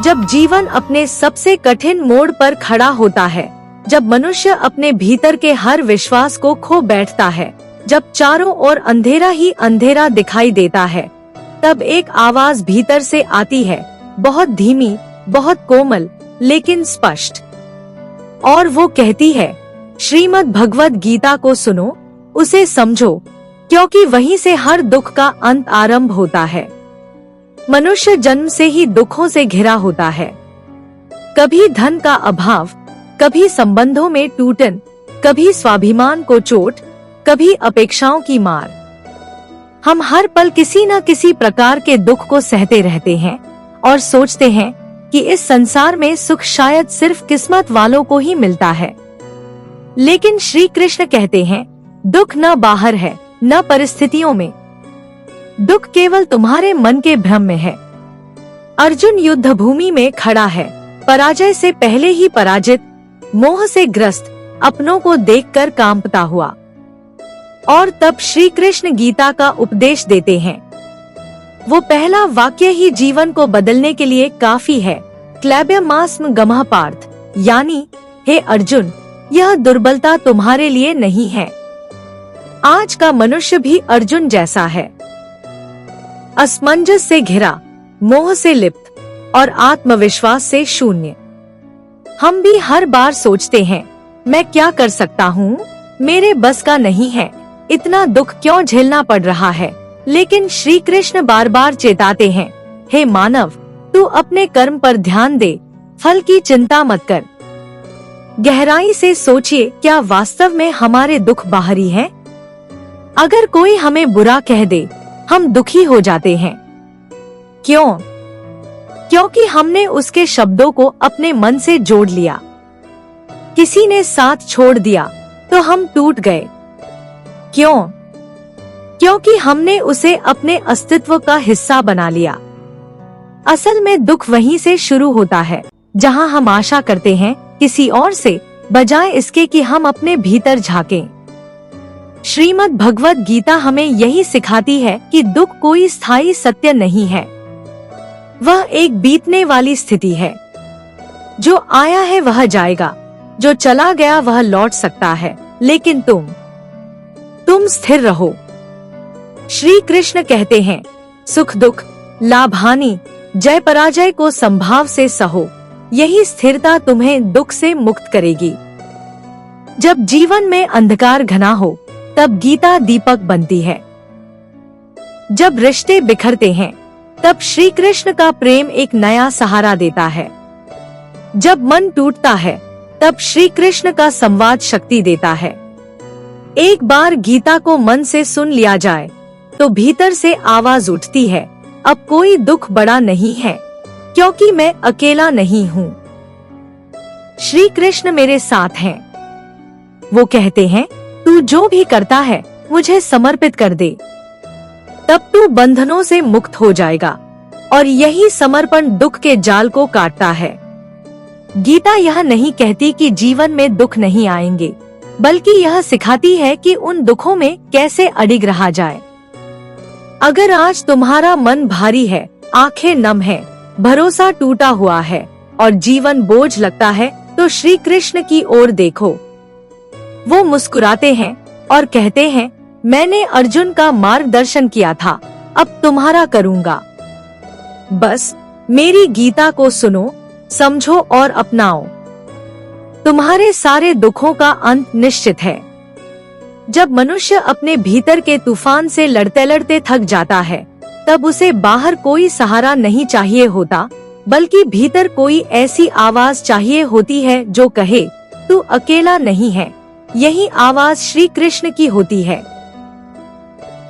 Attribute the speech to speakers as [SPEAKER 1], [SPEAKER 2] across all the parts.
[SPEAKER 1] जब जीवन अपने सबसे कठिन मोड़ पर खड़ा होता है, जब मनुष्य अपने भीतर के हर विश्वास को खो बैठता है, जब चारों ओर अंधेरा ही अंधेरा दिखाई देता है, तब एक आवाज भीतर से आती है, बहुत धीमी, बहुत कोमल, लेकिन स्पष्ट। और वो कहती है, श्रीमद् भगवद गीता को सुनो, उसे समझो, क्योंकि वहीं से हर दुख का अंत आरंभ होता है। मनुष्य जन्म से ही दुखों से घिरा होता है। कभी धन का अभाव, कभी संबंधों में टूटन, कभी स्वाभिमान को चोट, कभी अपेक्षाओं की मार। हम हर पल किसी न किसी प्रकार के दुख को सहते रहते हैं और सोचते हैं कि इस संसार में सुख शायद सिर्फ किस्मत वालों को ही मिलता है। लेकिन श्री कृष्ण कहते हैं, दुख न बाहर है, न परिस्थितियों में, दुख केवल तुम्हारे मन के भ्रम में है। अर्जुन युद्ध भूमि में खड़ा है, पराजय से पहले ही पराजित, मोह से ग्रस्त, अपनों को देखकर कांपता हुआ। और तब श्री कृष्ण गीता का उपदेश देते हैं। वो पहला वाक्य ही जीवन को बदलने के लिए काफी है। क्लैब्यमास्म गमः पार्थ, यानी हे अर्जुन, यह दुर्बलता तुम्हारे लिए नहीं है। आज का मनुष्य भी अर्जुन जैसा है, असमंजस से घिरा, मोह से लिप्त और आत्मविश्वास से शून्य। हम भी हर बार सोचते हैं, मैं क्या कर सकता हूँ, मेरे बस का नहीं है, इतना दुख क्यों झेलना पड़ रहा है। लेकिन श्री कृष्ण बार बार चेताते हैं, हे मानव, तू अपने कर्म पर ध्यान दे, फल की चिंता मत कर। गहराई से सोचिए, क्या वास्तव में हमारे दुख बाहरी हैं? अगर कोई हमें बुरा कह दे, हम दुखी हो जाते हैं। क्यों? क्योंकि हमने उसके शब्दों को अपने मन से जोड़ लिया। किसी ने साथ छोड़ दिया तो हम टूट गए। क्यों? क्योंकि हमने उसे अपने अस्तित्व का हिस्सा बना लिया। असल में दुख वहीं से शुरू होता है, जहां हम आशा करते हैं किसी और से, बजाय इसके कि हम अपने भीतर झांकें। श्रीमद् भगवद गीता हमें यही सिखाती है कि दुख कोई स्थायी सत्य नहीं है। वह एक बीतने वाली स्थिति है। जो आया है वह जाएगा, जो चला गया वह लौट सकता है, लेकिन तुम स्थिर रहो। श्री कृष्ण कहते हैं, सुख दुख, लाभ हानि, जय पराजय को संभाव से सहो, यही स्थिरता तुम्हें दुख से मुक्त करेगी। जब जीवन में अंधकार घना हो, तब गीता दीपक बनती है। जब रिश्ते बिखरते हैं, तब श्री कृष्ण का प्रेम एक नया सहारा देता है। जब मन टूटता है, तब श्री कृष्ण का संवाद शक्ति देता है। एक बार गीता को मन से सुन लिया जाए, तो भीतर से आवाज उठती है, अब कोई दुख बड़ा नहीं है, क्योंकि मैं अकेला नहीं हूँ। श्री कृष्ण मेरे साथ हैं। वो कहते हैं, तू जो भी करता है मुझे समर्पित कर दे, तब तू बंधनों से मुक्त हो जाएगा। और यही समर्पण दुख के जाल को काटता है। गीता यह नहीं कहती कि जीवन में दुख नहीं आएंगे, बल्कि यह सिखाती है कि उन दुखों में कैसे अडिग रहा जाए। अगर आज तुम्हारा मन भारी है, आंखें नम है, भरोसा टूटा हुआ है और जीवन बोझ लगता है, तो श्री कृष्ण की ओर देखो। वो मुस्कुराते हैं और कहते हैं, मैंने अर्जुन का मार्गदर्शन किया था, अब तुम्हारा करूँगा। बस मेरी गीता को सुनो, समझो और अपनाओ। तुम्हारे सारे दुखों का अंत निश्चित है। जब मनुष्य अपने भीतर के तूफान से लड़ते लड़ते थक जाता है, तब उसे बाहर कोई सहारा नहीं चाहिए होता, बल्कि भीतर कोई ऐसी आवाज चाहिए होती है जो कहे, तू अकेला नहीं है। यही आवाज श्री कृष्ण की होती है।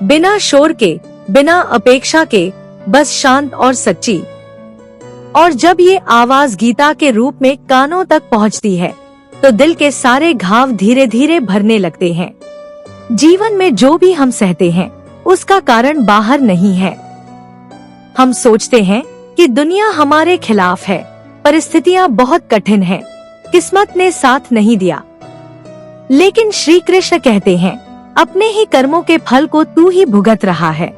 [SPEAKER 1] बिना शोर के, बिना अपेक्षा के, बस शांत और सच्ची। और जब ये आवाज गीता के रूप में कानों तक पहुंचती है, तो दिल के सारे घाव धीरे धीरे भरने लगते हैं। जीवन में जो भी हम सहते हैं, उसका कारण बाहर नहीं है। हम सोचते हैं कि दुनिया हमारे खिलाफ है, परिस्थितियां बहुत कठिन हैं, किस्मत ने साथ नहीं दिया। लेकिन श्री कृष्ण कहते हैं, अपने ही कर्मों के फल को तू ही भुगत रहा है।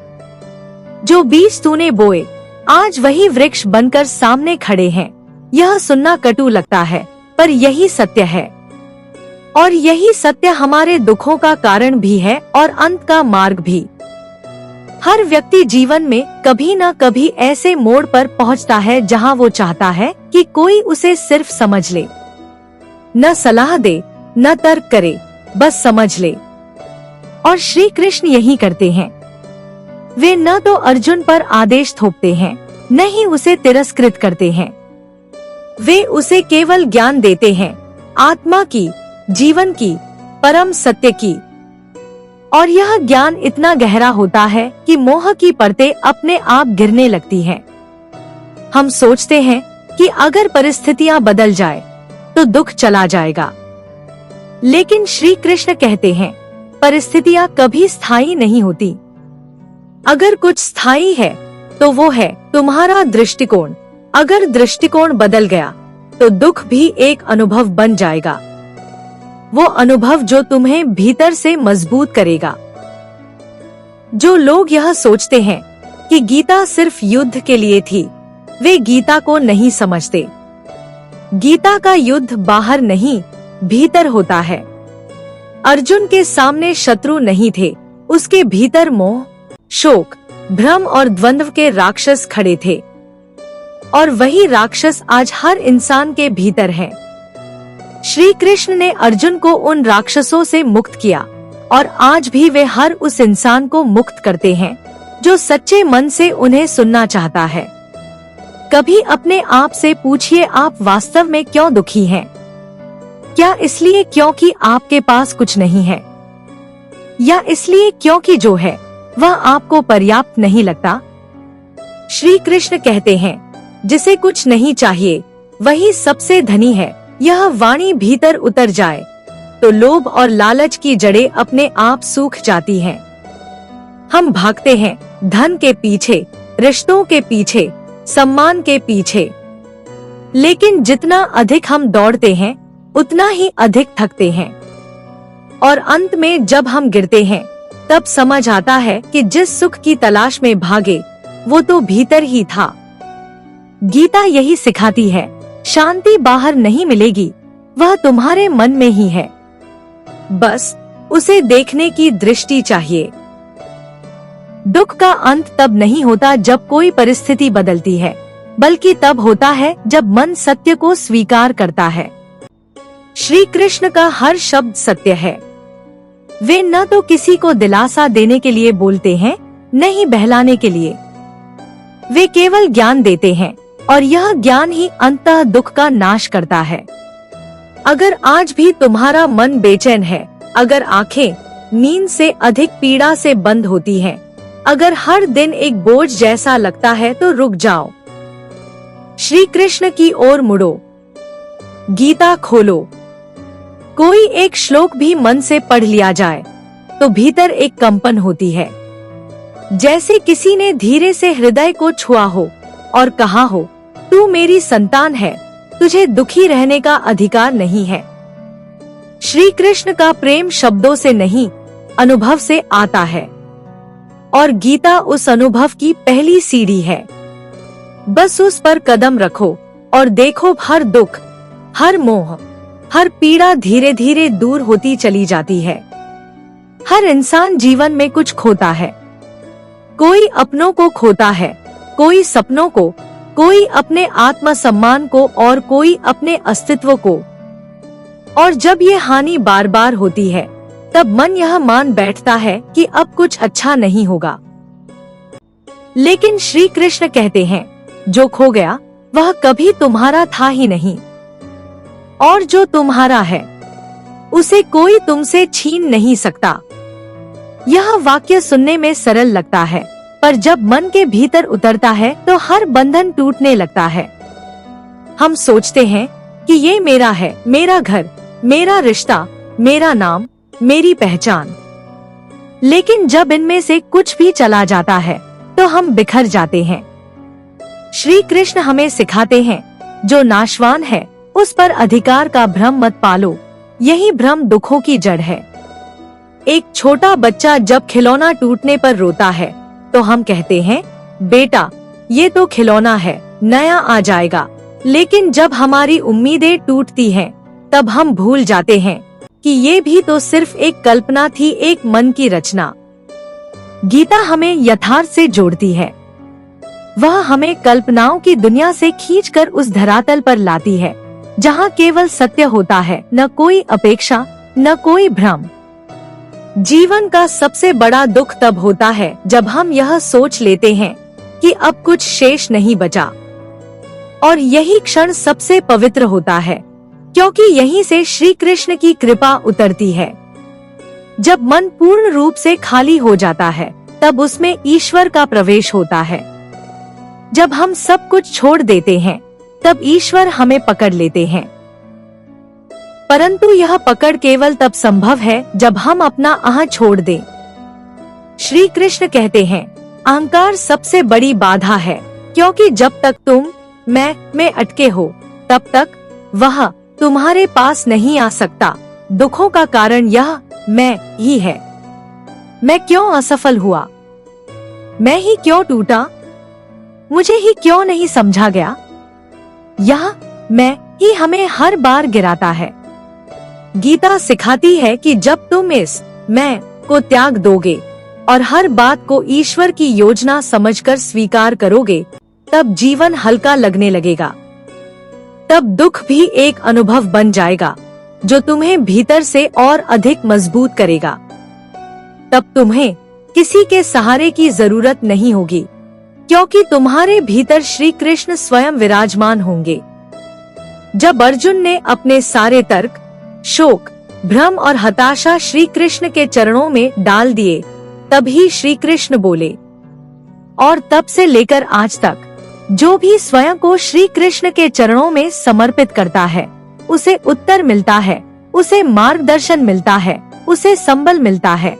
[SPEAKER 1] जो बीज तूने बोए, आज वही वृक्ष बनकर सामने खड़े हैं। यह सुनना कटु लगता है, पर यही सत्य है। और यही सत्य हमारे दुखों का कारण भी है और अंत का मार्ग भी। हर व्यक्ति जीवन में कभी न कभी ऐसे मोड़ पर पहुंचता है जहां वो चाहता है कि कोई उसे सिर्फ समझ ले, न सलाह दे, न तर्क करे, बस समझ ले। और श्री कृष्ण यही करते हैं। वे न तो अर्जुन पर आदेश थोपते हैं, न ही उसे तिरस्कृत करते हैं। वे उसे केवल ज्ञान देते हैं, आत्मा की, जीवन की, परम सत्य की। और यह ज्ञान इतना गहरा होता है कि मोह की परतें अपने आप गिरने लगती हैं। हम सोचते हैं कि अगर परिस्थितियां बदल जाए तो दुख चला जाएगा, लेकिन श्री कृष्ण कहते हैं परिस्थितियां कभी स्थायी नहीं होती। अगर कुछ स्थायी है तो वो है तुम्हारा दृष्टिकोण। अगर दृष्टिकोण बदल गया तो दुख भी एक अनुभव बन जाएगा, वो अनुभव जो तुम्हें भीतर से मजबूत करेगा। जो लोग यह सोचते हैं कि गीता सिर्फ युद्ध के लिए थी, वे गीता को नहीं समझते। गीता का युद्ध बाहर नहीं, भीतर होता है। अर्जुन के सामने शत्रु नहीं थे, उसके भीतर मोह, शोक, भ्रम और द्वंद्व के राक्षस खड़े थे। और वही राक्षस आज हर इंसान के भीतर है। श्री कृष्ण ने अर्जुन को उन राक्षसों से मुक्त किया और आज भी वे हर उस इंसान को मुक्त करते हैं जो सच्चे मन से उन्हें सुनना चाहता है। कभी अपने आप से पूछिए, आप वास्तव में क्यों दुखी हैं? क्या इसलिए क्योंकि आपके पास कुछ नहीं है, या इसलिए क्योंकि जो है वह आपको पर्याप्त नहीं लगता? श्री कृष्ण कहते हैं, जिसे कुछ नहीं चाहिए वही सबसे धनी है। यह वाणी भीतर उतर जाए तो लोभ और लालच की जड़ें अपने आप सूख जाती हैं। हम भागते हैं धन के पीछे, रिश्तों के पीछे, सम्मान के पीछे, लेकिन जितना अधिक हम दौड़ते हैं उतना ही अधिक थकते हैं। और अंत में जब हम गिरते हैं तब समझ आता है कि जिस सुख की तलाश में भागे वो तो भीतर ही था। गीता यही सिखाती है, शांति बाहर नहीं मिलेगी, वह तुम्हारे मन में ही है। बस उसे देखने की दृष्टि चाहिए। दुख का अंत तब नहीं होता जब कोई परिस्थिति बदलती है, बल्कि तब होता है जब मन सत्य को स्वीकार करता है। श्री कृष्ण का हर शब्द सत्य है। वे न तो किसी को दिलासा देने के लिए बोलते हैं, न ही बहलाने के लिए। वे केवल ज्ञान देते हैं और यह ज्ञान ही अंततः दुख का नाश करता है। अगर आज भी तुम्हारा मन बेचैन है, अगर आंखें नींद से अधिक पीड़ा से बंद होती हैं, अगर हर दिन एक बोझ जैसा लगता है तो रुक जाओ। श्री कृष्ण की ओर मुड़ो, गीता खोलो। कोई एक श्लोक भी मन से पढ़ लिया जाए तो भीतर एक कंपन होती है, जैसे किसी ने धीरे से हृदय को छुआ हो और कहा हो, तू मेरी संतान है, तुझे दुखी रहने का अधिकार नहीं है। श्री कृष्ण का प्रेम शब्दों से नहीं, अनुभव से आता है, और गीता उस अनुभव की पहली सीढ़ी है। बस उस पर कदम रखो और देखो, हर दुख, हर मोह, हर पीड़ा धीरे धीरे दूर होती चली जाती है। हर इंसान जीवन में कुछ खोता है। कोई अपनों को खोता है, कोई सपनों को, कोई अपने आत्मसम्मान को और कोई अपने अस्तित्व को। और जब ये हानि बार बार होती है तब मन यह मान बैठता है कि अब कुछ अच्छा नहीं होगा। लेकिन श्री कृष्ण कहते हैं, जो खो गया वह कभी तुम्हारा था ही नहीं, और जो तुम्हारा है उसे कोई तुमसे छीन नहीं सकता। यह वाक्य सुनने में सरल लगता है, पर जब मन के भीतर उतरता है तो हर बंधन टूटने लगता है। हम सोचते हैं कि ये मेरा है, मेरा घर, मेरा रिश्ता, मेरा नाम, मेरी पहचान। लेकिन जब इनमें से कुछ भी चला जाता है तो हम बिखर जाते हैं। श्री कृष्ण हमें सिखाते हैं, जो नाशवान है उस पर अधिकार का भ्रम मत पालो, यही भ्रम दुखों की जड़ है। एक छोटा बच्चा जब खिलौना टूटने पर रोता है तो हम कहते हैं, बेटा ये तो खिलौना है, नया आ जाएगा। लेकिन जब हमारी उम्मीदें टूटती हैं, तब हम भूल जाते हैं कि ये भी तो सिर्फ एक कल्पना थी, एक मन की रचना। गीता हमें यथार्थ से जोड़ती है। वह हमें कल्पनाओं की दुनिया से खींचकर उस धरातल पर लाती है जहाँ केवल सत्य होता है, न कोई अपेक्षा, न कोई भ्रम। जीवन का सबसे बड़ा दुख तब होता है जब हम यह सोच लेते हैं कि अब कुछ शेष नहीं बचा, और यही क्षण सबसे पवित्र होता है, क्योंकि यहीं से श्री कृष्ण की कृपा उतरती है। जब मन पूर्ण रूप से खाली हो जाता है, तब उसमें ईश्वर का प्रवेश होता है। जब हम सब कुछ छोड़ देते हैं, तब ईश्वर हमें पकड़ लेते हैं। परंतु यह पकड़ केवल तब संभव है जब हम अपना अहं छोड़ दें। श्री कृष्ण कहते हैं, अहंकार सबसे बड़ी बाधा है, क्योंकि जब तक तुम मैं में अटके हो, तब तक वह तुम्हारे पास नहीं आ सकता। दुखों का कारण यह मैं ही है। मैं क्यों असफल हुआ? मैं ही क्यों टूटा? मुझे ही क्यों नहीं समझा गया? यह मैं ही हमें हर बार गिराता है। गीता सिखाती है कि जब तुम इस मैं को त्याग दोगे और हर बात को ईश्वर की योजना समझकर स्वीकार करोगे, तब जीवन हल्का लगने लगेगा। तब दुख भी एक अनुभव बन जाएगा जो तुम्हें भीतर से और अधिक मजबूत करेगा। तब तुम्हें किसी के सहारे की जरूरत नहीं होगी, क्योंकि तुम्हारे भीतर श्री कृष्ण स्वयं विराजमान होंगे। जब अर्जुन ने अपने सारे तर्क, शोक, भ्रम और हताशा श्री कृष्ण के चरणों में डाल दिए, तभी श्री कृष्ण बोले। और तब से लेकर आज तक जो भी स्वयं को श्री कृष्ण के चरणों में समर्पित करता है, उसे उत्तर मिलता है, उसे मार्गदर्शन मिलता है, उसे संबल मिलता है।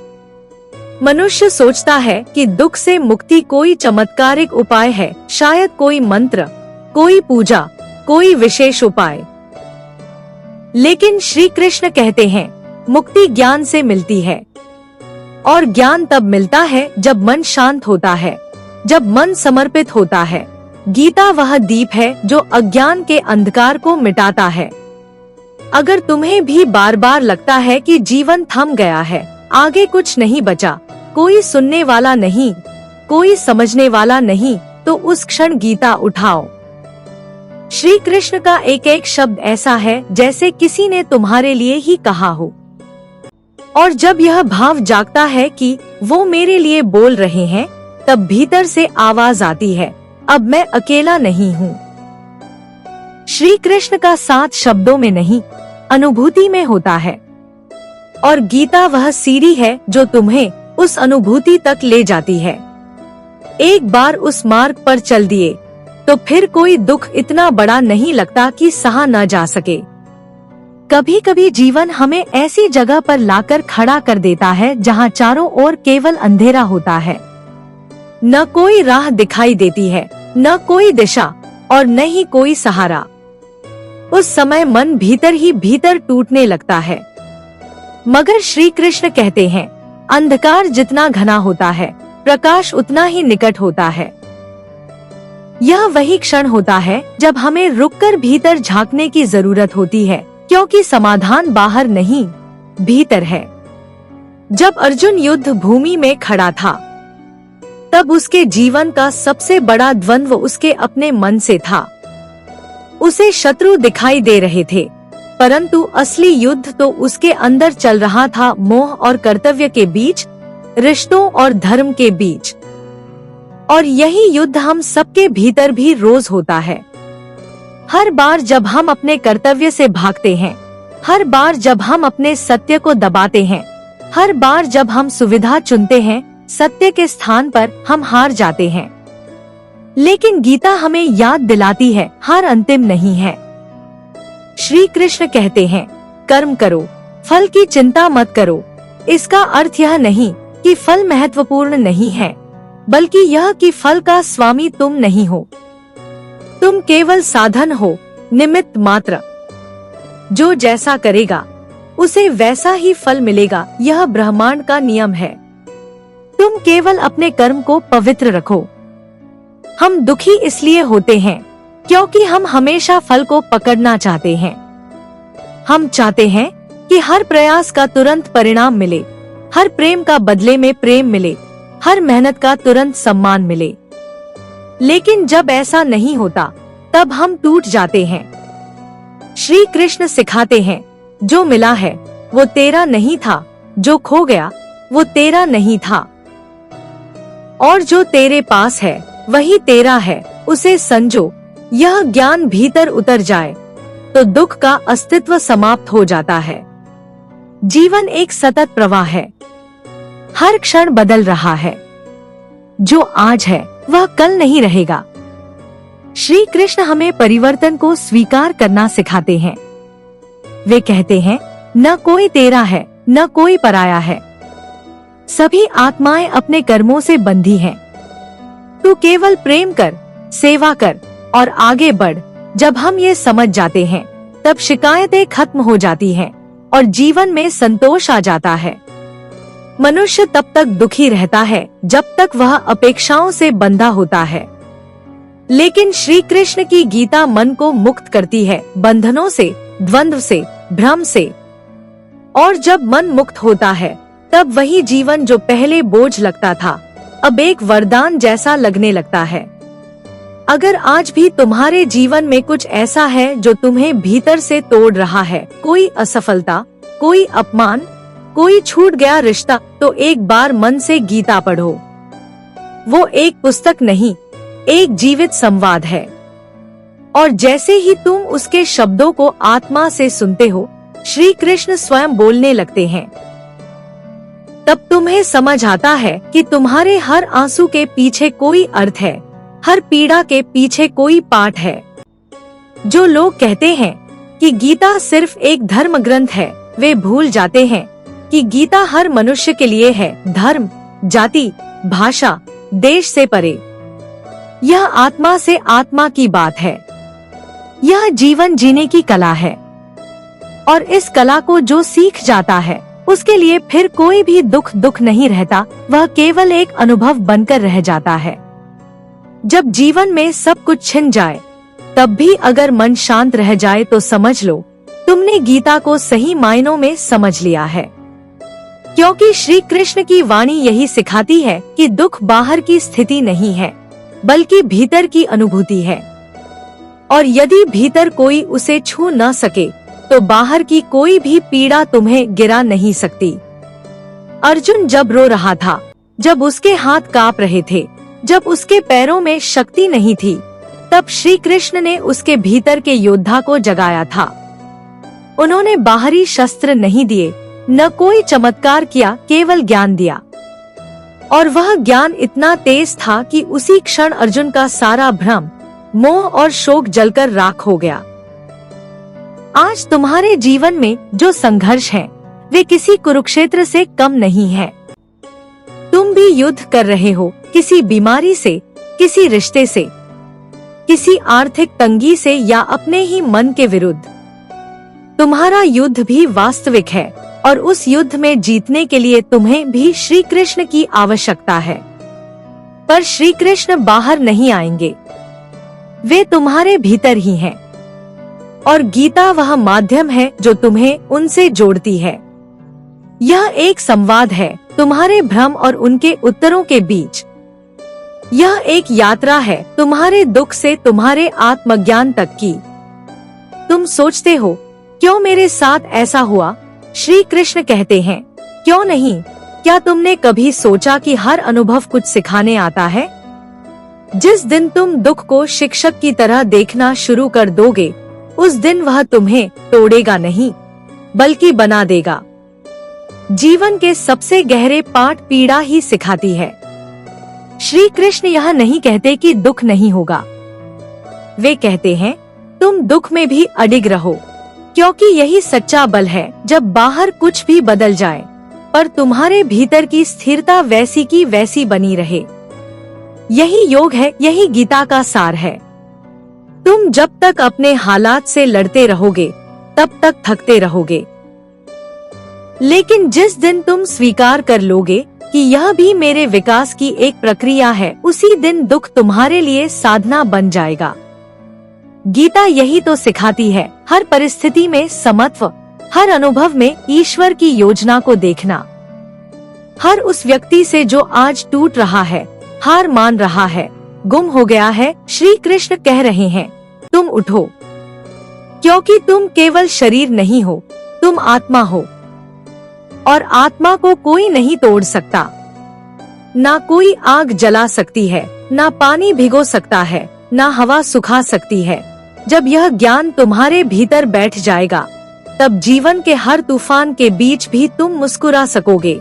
[SPEAKER 1] मनुष्य सोचता है कि दुख से मुक्ति कोई चमत्कारिक उपाय है, शायद कोई मंत्र, कोई पूजा, कोई विशेष उपाय। लेकिन श्री कृष्ण कहते हैं, मुक्ति ज्ञान से मिलती है, और ज्ञान तब मिलता है जब मन शांत होता है, जब मन समर्पित होता है। गीता वह दीप है जो अज्ञान के अंधकार को मिटाता है। अगर तुम्हें भी बार बार लगता है कि जीवन थम गया है, आगे कुछ नहीं बचा, कोई सुनने वाला नहीं, कोई समझने वाला नहीं, तो उस क्षण गीता उठाओ। श्री कृष्ण का एक एक शब्द ऐसा है जैसे किसी ने तुम्हारे लिए ही कहा हो। और जब यह भाव जागता है कि वो मेरे लिए बोल रहे हैं, तब भीतर से आवाज आती है, अब मैं अकेला नहीं हूँ। श्री कृष्ण का साथ शब्दों में नहीं, अनुभूति में होता है। और गीता वह सीढ़ी है जो तुम्हें उस अनुभूति तक ले जाती है। एक बार उस मार्ग पर चल दिए तो फिर कोई दुख इतना बड़ा नहीं लगता कि सहा न जा सके। कभी कभी जीवन हमें ऐसी जगह पर लाकर खड़ा कर देता है जहाँ चारों ओर केवल अंधेरा होता है। न कोई राह दिखाई देती है, न कोई दिशा, और न ही कोई सहारा। उस समय मन भीतर ही भीतर टूटने लगता है। मगर श्री कृष्ण कहते हैं, अंधकार जितना घना होता है, प्रकाश उतना ही निकट होता है। यह वही क्षण होता है जब हमें रुककर भीतर झांकने की जरूरत होती है, क्योंकि समाधान बाहर नहीं, भीतर है। जब अर्जुन युद्ध भूमि में खड़ा था, तब उसके जीवन का सबसे बड़ा द्वंद्व उसके अपने मन से था। उसे शत्रु दिखाई दे रहे थे, परंतु असली युद्ध तो उसके अंदर चल रहा था, मोह और कर्तव्य के बीच, रिश्तों और धर्म के बीच। और यही युद्ध हम सबके भीतर भी रोज होता है। हर बार जब हम अपने कर्तव्य से भागते हैं, हर बार जब हम अपने सत्य को दबाते हैं, हर बार जब हम सुविधा चुनते हैं, सत्य के स्थान पर हम हार जाते हैं। लेकिन गीता हमें याद दिलाती है, हार अंतिम नहीं है। श्री कृष्ण कहते हैं, कर्म करो, फल की चिंता मत करो। इसका अर्थ यह नहीं कि फल महत्वपूर्ण नहीं है, बल्कि यह कि फल का स्वामी तुम नहीं हो। तुम केवल साधन हो, निमित्त मात्र। जो जैसा करेगा उसे वैसा ही फल मिलेगा, यह ब्रह्मांड का नियम है। तुम केवल अपने कर्म को पवित्र रखो। हम दुखी इसलिए होते हैं क्योंकि हम हमेशा फल को पकड़ना चाहते हैं। हम चाहते हैं कि हर प्रयास का तुरंत परिणाम मिले, हर प्रेम का बदले में प्रेम मिले, हर मेहनत का तुरंत सम्मान मिले। लेकिन जब ऐसा नहीं होता तब हम टूट जाते हैं। श्री कृष्ण सिखाते हैं, जो मिला है वो तेरा नहीं था, जो खो गया वो तेरा नहीं था, और जो तेरे पास है वही तेरा है, उसे संजो। यह ज्ञान भीतर उतर जाए तो दुख का अस्तित्व समाप्त हो जाता है। जीवन एक सतत प्रवाह है, हर क्षण बदल रहा है। जो आज है वह कल नहीं रहेगा। श्री कृष्ण हमें परिवर्तन को स्वीकार करना सिखाते हैं। वे कहते हैं, न कोई तेरा है न कोई पराया है, सभी आत्माएं अपने कर्मों से बंधी हैं। तू केवल प्रेम कर, सेवा कर और आगे बढ़। जब हम ये समझ जाते हैं तब शिकायतें खत्म हो जाती हैं और जीवन में संतोष आ जाता है। मनुष्य तब तक दुखी रहता है जब तक वह अपेक्षाओं से बंधा होता है, लेकिन श्री कृष्ण की गीता मन को मुक्त करती है, बंधनों से, द्वंद्व से, भ्रम से। और जब मन मुक्त होता है तब वही जीवन जो पहले बोझ लगता था अब एक वरदान जैसा लगने लगता है। अगर आज भी तुम्हारे जीवन में कुछ ऐसा है जो तुम्हें भीतर से तोड़ रहा है, कोई असफलता, कोई अपमान, कोई छूट गया रिश्ता, तो एक बार मन से गीता पढ़ो। वो एक पुस्तक नहीं, एक जीवित संवाद है। और जैसे ही तुम उसके शब्दों को आत्मा से सुनते हो, श्री कृष्ण स्वयं बोलने लगते हैं। तब तुम्हें समझ आता है कि तुम्हारे हर आंसू के पीछे कोई अर्थ है, हर पीड़ा के पीछे कोई पाठ है। जो लोग कहते हैं कि गीता सिर्फ एक धर्म ग्रंथ है, वे भूल जाते हैं कि गीता हर मनुष्य के लिए है, धर्म, जाति, भाषा, देश से परे। यह आत्मा से आत्मा की बात है। यह जीवन जीने की कला है, और इस कला को जो सीख जाता है उसके लिए फिर कोई भी दुख नहीं रहता, वह केवल एक अनुभव बनकर रह जाता है। जब जीवन में सब कुछ छिन जाए तब भी अगर मन शांत रह जाए तो समझ लो तुमने गीता को सही मायनों में समझ लिया है। क्योंकि श्री कृष्ण की वाणी यही सिखाती है कि दुख बाहर की स्थिति नहीं है बल्कि भीतर की अनुभूति है, और यदि भीतर कोई उसे छू न सके तो बाहर की कोई भी पीड़ा तुम्हें गिरा नहीं सकती। अर्जुन जब रो रहा था, जब उसके हाथ कांप रहे थे, जब उसके पैरों में शक्ति नहीं थी, तब श्री कृष्ण ने उसके भीतर के योद्धा को जगाया था। उन्होंने बाहरी शस्त्र नहीं दिए, न कोई चमत्कार किया, केवल ज्ञान दिया। और वह ज्ञान इतना तेज था कि उसी क्षण अर्जुन का सारा भ्रम, मोह और शोक जलकर राख हो गया। आज तुम्हारे जीवन में जो संघर्ष है वे किसी कुरुक्षेत्र से कम नहीं है। तुम भी युद्ध कर रहे हो, किसी बीमारी से, किसी रिश्ते से, किसी आर्थिक तंगी से या अपने ही मन के विरुद्ध। तुम्हारा युद्ध भी वास्तविक है और उस युद्ध में जीतने के लिए तुम्हें भी श्री कृष्ण की आवश्यकता है। पर श्री कृष्ण बाहर नहीं आएंगे, वे तुम्हारे भीतर ही हैं। और गीता वह माध्यम है जो तुम्हें उनसे जोड़ती है। यह एक संवाद है तुम्हारे भ्रम और उनके उत्तरों के बीच। यह एक यात्रा है तुम्हारे दुख से तुम्हारे आत्मज्ञान तक की। तुम सोचते हो, क्यों मेरे साथ ऐसा हुआ? श्री कृष्ण कहते हैं, क्यों नहीं? क्या तुमने कभी सोचा कि हर अनुभव कुछ सिखाने आता है? जिस दिन तुम दुख को शिक्षक की तरह देखना शुरू कर दोगे, उस दिन वह तुम्हें तोड़ेगा नहीं बल्कि बना देगा। जीवन के सबसे गहरे पाठ पीड़ा ही सिखाती है। श्री कृष्ण यह नहीं कहते कि दुख नहीं होगा, वे कहते हैं तुम दुख में भी अडिग रहो, क्योंकि यही सच्चा बल है। जब बाहर कुछ भी बदल जाए पर तुम्हारे भीतर की स्थिरता वैसी की वैसी बनी रहे। यही योग है, यही गीता का सार है। तुम जब तक अपने हालात से लड़ते रहोगे तब तक थकते रहोगे। लेकिन जिस दिन तुम स्वीकार कर लोगे कि यह भी मेरे विकास की एक प्रक्रिया है, उसी दिन दुख तुम्हारे लिए साधना बन जाएगा। गीता यही तो सिखाती है, हर परिस्थिति में समत्व, हर अनुभव में ईश्वर की योजना को देखना। हर उस व्यक्ति से जो आज टूट रहा है, हार मान रहा है, गुम हो गया है, श्री कृष्ण कह रहे हैं, तुम उठो, क्योंकि तुम केवल शरीर नहीं हो, तुम आत्मा हो, और आत्मा को कोई नहीं तोड़ सकता। ना कोई आग जला सकती है, ना पानी भिगो सकता है, ना हवा सुखा सकती है। जब यह ज्ञान तुम्हारे भीतर बैठ जाएगा, तब जीवन के हर तूफान के बीच भी तुम मुस्कुरा सकोगे।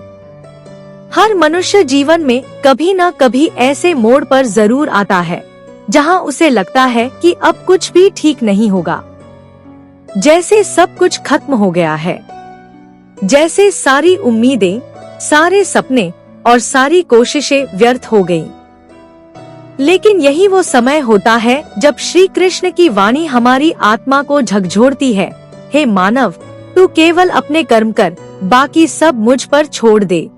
[SPEAKER 1] हर मनुष्य जीवन में कभी न कभी ऐसे मोड़ पर जरूर आता है जहां उसे लगता है कि अब कुछ भी ठीक नहीं होगा, जैसे सब कुछ खत्म हो गया है, जैसे सारी उम्मीदें, सारे सपने और सारी कोशिशें व्यर्थ हो गईं। लेकिन यही वो समय होता है जब श्री कृष्ण की वाणी हमारी आत्मा को झकझोरती है, हे मानव, तू केवल अपने कर्म कर, बाकी सब मुझ पर छोड़ दे।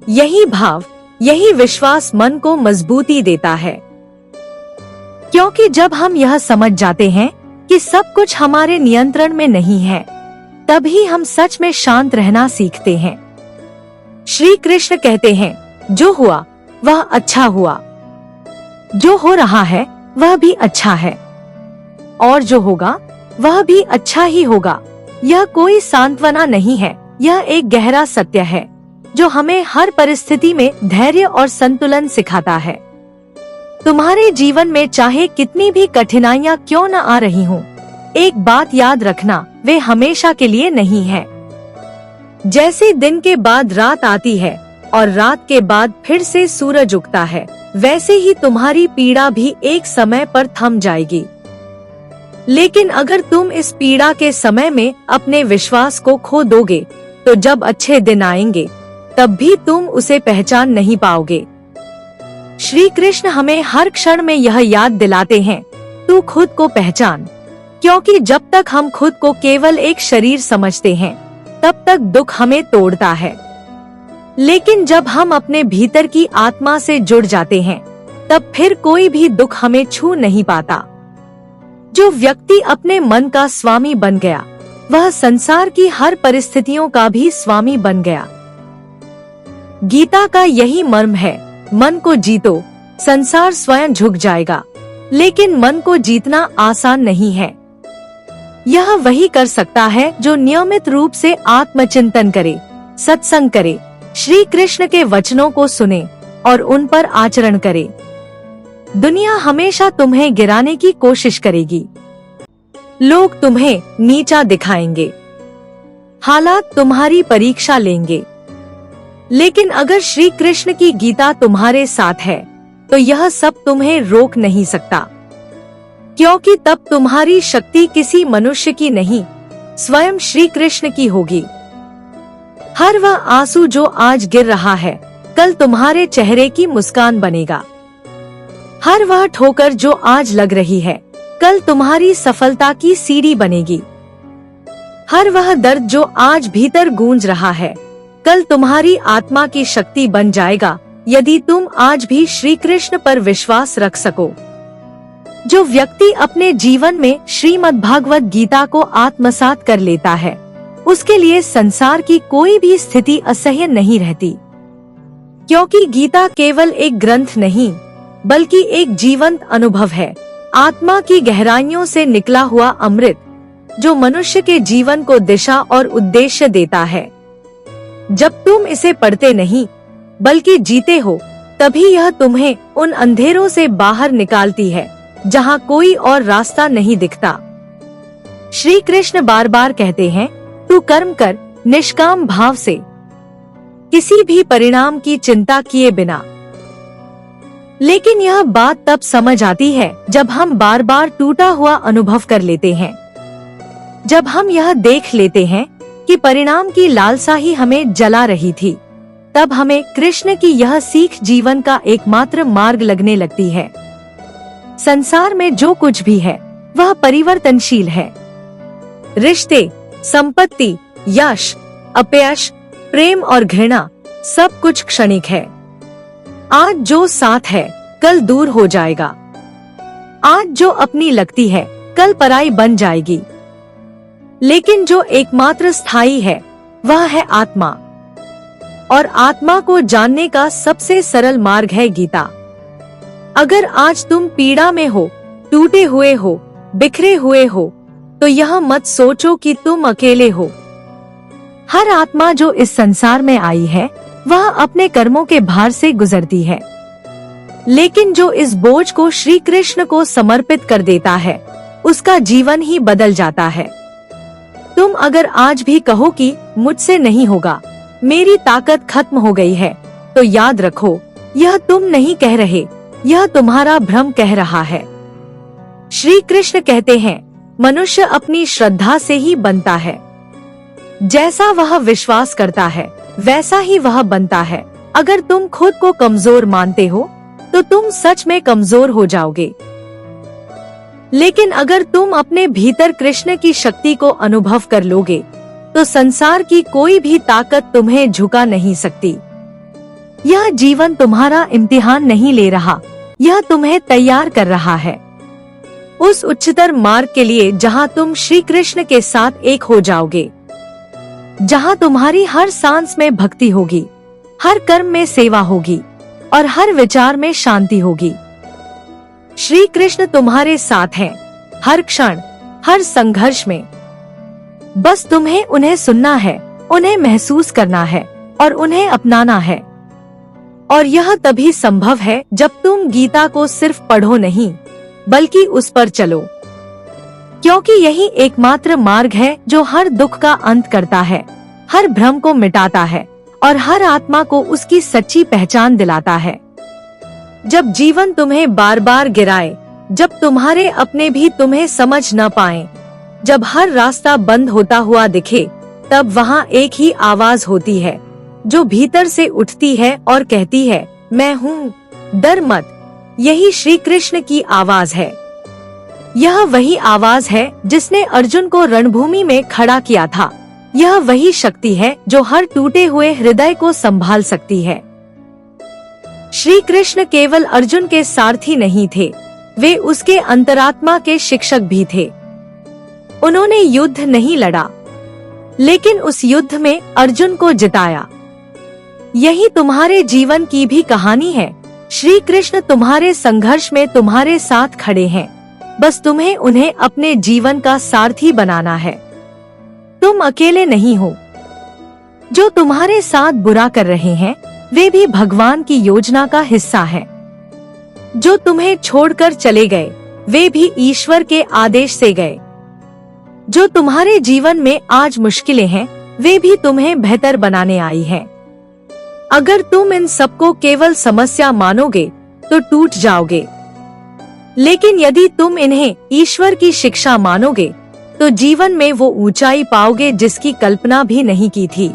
[SPEAKER 1] यही भाव, यही विश्वास मन को मजबूती देता है, क्योंकि जब हम यह समझ जाते हैं कि सब कुछ हमारे नियंत्रण में नहीं है, तभी हम सच में शांत रहना सीखते हैं। श्री कृष्ण कहते हैं, जो हुआ वह अच्छा हुआ, जो हो रहा है वह भी अच्छा है, और जो होगा वह भी अच्छा ही होगा। यह कोई सांत्वना नहीं है, यह एक गहरा सत्य है जो हमें हर परिस्थिति में धैर्य और संतुलन सिखाता है। तुम्हारे जीवन में चाहे कितनी भी कठिनाइयाँ क्यों न आ रही हों, एक बात याद रखना, वे हमेशा के लिए नहीं है। जैसे दिन के बाद रात आती है और रात के बाद फिर से सूरज उगता है, वैसे ही तुम्हारी पीड़ा भी एक समय पर थम जाएगी। लेकिन अगर तुम इस पीड़ा के समय में अपने विश्वास को खो दोगे, तो जब अच्छे दिन आएंगे तब भी तुम उसे पहचान नहीं पाओगे। श्री कृष्ण हमें हर क्षण में यह याद दिलाते हैं, तू खुद को पहचान, क्योंकि जब तक हम खुद को केवल एक शरीर समझते हैं, तब तक दुख हमें तोड़ता है। लेकिन जब हम अपने भीतर की आत्मा से जुड़ जाते हैं, तब फिर कोई भी दुख हमें छू नहीं पाता। जो व्यक्ति अपने मन का स्वामी बन गया, वह संसार की हर परिस्थितियों का भी स्वामी बन गया। गीता का यही मर्म है, मन को जीतो, संसार स्वयं झुक जाएगा। लेकिन मन को जीतना आसान नहीं है। यह वही कर सकता है जो नियमित रूप से आत्मचिंतन करे, सत्संग करे, श्री कृष्ण के वचनों को सुने और उन पर आचरण करे। दुनिया हमेशा तुम्हें गिराने की कोशिश करेगी, लोग तुम्हें नीचा दिखाएंगे, हालात तुम्हारी परीक्षा लेंगे। लेकिन अगर श्री कृष्ण की गीता तुम्हारे साथ है, तो यह सब तुम्हें रोक नहीं सकता, क्योंकि तब तुम्हारी शक्ति किसी मनुष्य की नहीं, स्वयं श्री कृष्ण की होगी। हर वह आंसू जो आज गिर रहा है, कल तुम्हारे चेहरे की मुस्कान बनेगा। हर वह ठोकर जो आज लग रही है, कल तुम्हारी सफलता की सीढ़ी बनेगी। हर वह दर्द जो आज भीतर गूंज रहा है, कल तुम्हारी आत्मा की शक्ति बन जाएगा, यदि तुम आज भी श्री कृष्ण पर विश्वास रख सको। जो व्यक्ति अपने जीवन में श्रीमद् भागवत गीता को आत्मसात कर लेता है, उसके लिए संसार की कोई भी स्थिति असह्य नहीं रहती, क्योंकि गीता केवल एक ग्रंथ नहीं, बल्कि एक जीवंत अनुभव है, आत्मा की गहराइयों से निकला हुआ अमृत, जो मनुष्य के जीवन को दिशा और उद्देश्य देता है। जब तुम इसे पढ़ते नहीं, बल्कि जीते हो, तभी यह तुम्हें उन अंधेरों से बाहर निकालती है जहां कोई और रास्ता नहीं दिखता। श्री कृष्ण बार बार कहते हैं, तू कर्म कर निष्काम भाव से, किसी भी परिणाम की चिंता किए बिना। लेकिन यह बात तब समझ आती है जब हम बार बार टूटा हुआ अनुभव कर लेते हैं, जब हम यह देख लेते हैं कि परिणाम की लालसा ही हमें जला रही थी। तब हमें कृष्ण की यह सीख जीवन का एकमात्र मार्ग लगने लगती है। संसार में जो कुछ भी है वह परिवर्तनशील है। रिश्ते, संपत्ति, यश, अपयश, प्रेम और घृणा सब कुछ क्षणिक है। आज जो साथ है कल दूर हो जाएगा। आज जो अपनी लगती है कल पराई बन जाएगी। लेकिन जो एकमात्र स्थायी है वह है आत्मा, और आत्मा को जानने का सबसे सरल मार्ग है गीता। अगर आज तुम पीड़ा में हो, टूटे हुए हो, बिखरे हुए हो, तो यह मत सोचो कि तुम अकेले हो। हर आत्मा जो इस संसार में आई है वह अपने कर्मों के भार से गुजरती है, लेकिन जो इस बोझ को श्री कृष्ण को समर्पित कर देता है उसका जीवन ही बदल जाता है। तुम अगर आज भी कहो कि मुझसे नहीं होगा, मेरी ताकत खत्म हो गई है, तो याद रखो यह तुम नहीं कह रहे, यह तुम्हारा भ्रम कह रहा है। श्री कृष्ण कहते हैं मनुष्य अपनी श्रद्धा से ही बनता है। जैसा वह विश्वास करता है वैसा ही वह बनता है। अगर तुम खुद को कमजोर मानते हो तो तुम सच में कमजोर हो जाओगे। लेकिन अगर तुम अपने भीतर कृष्ण की शक्ति को अनुभव कर लोगे तो संसार की कोई भी ताकत तुम्हें झुका नहीं सकती। यह जीवन तुम्हारा इम्तिहान नहीं ले रहा, यह तुम्हें तैयार कर रहा है उस उच्चतर मार्ग के लिए जहाँ तुम श्री कृष्ण के साथ एक हो जाओगे, जहाँ तुम्हारी हर सांस में भक्ति होगी, हर कर्म में सेवा होगी और हर विचार में शांति होगी। श्री कृष्ण तुम्हारे साथ हैं, हर क्षण, हर संघर्ष में। बस तुम्हें उन्हें सुनना है, उन्हें महसूस करना है और उन्हें अपनाना है। और यह तभी संभव है जब तुम गीता को सिर्फ पढ़ो नहीं, बल्कि उस पर चलो, क्योंकि यही एकमात्र मार्ग है जो हर दुख का अंत करता है, हर भ्रम को मिटाता है और हर आत्मा को उसकी सच्ची पहचान दिलाता है। जब जीवन तुम्हें बार बार गिराए, जब तुम्हारे अपने भी तुम्हें समझ न पाएं, जब हर रास्ता बंद होता हुआ दिखे, तब वहाँ एक ही आवाज होती है जो भीतर से उठती है और कहती है, मैं हूँ, डर मत। यही श्री कृष्ण की आवाज है। यह वही आवाज है जिसने अर्जुन को रणभूमि में खड़ा किया था। यह वही शक्ति है जो हर टूटे हुए हृदय को संभाल सकती है। श्री कृष्ण केवल अर्जुन के सारथी नहीं थे, वे उसके अंतरात्मा के शिक्षक भी थे। उन्होंने युद्ध नहीं लड़ा, लेकिन उस युद्ध में अर्जुन को जिताया। यही तुम्हारे जीवन की भी कहानी है। श्री कृष्ण तुम्हारे संघर्ष में तुम्हारे साथ खड़े हैं, बस तुम्हें उन्हें अपने जीवन का सारथी बनाना है। तुम अकेले नहीं हो। जो तुम्हारे साथ बुरा कर रहे हैं वे भी भगवान की योजना का हिस्सा हैं। जो तुम्हें छोड़कर चले गए वे भी ईश्वर के आदेश से गए। जो तुम्हारे जीवन में आज मुश्किलें हैं वे भी तुम्हें बेहतर बनाने आई हैं। अगर तुम इन सबको केवल समस्या मानोगे तो टूट जाओगे, लेकिन यदि तुम इन्हें ईश्वर की शिक्षा मानोगे तो जीवन में वो ऊंचाई पाओगे जिसकी कल्पना भी नहीं की थी।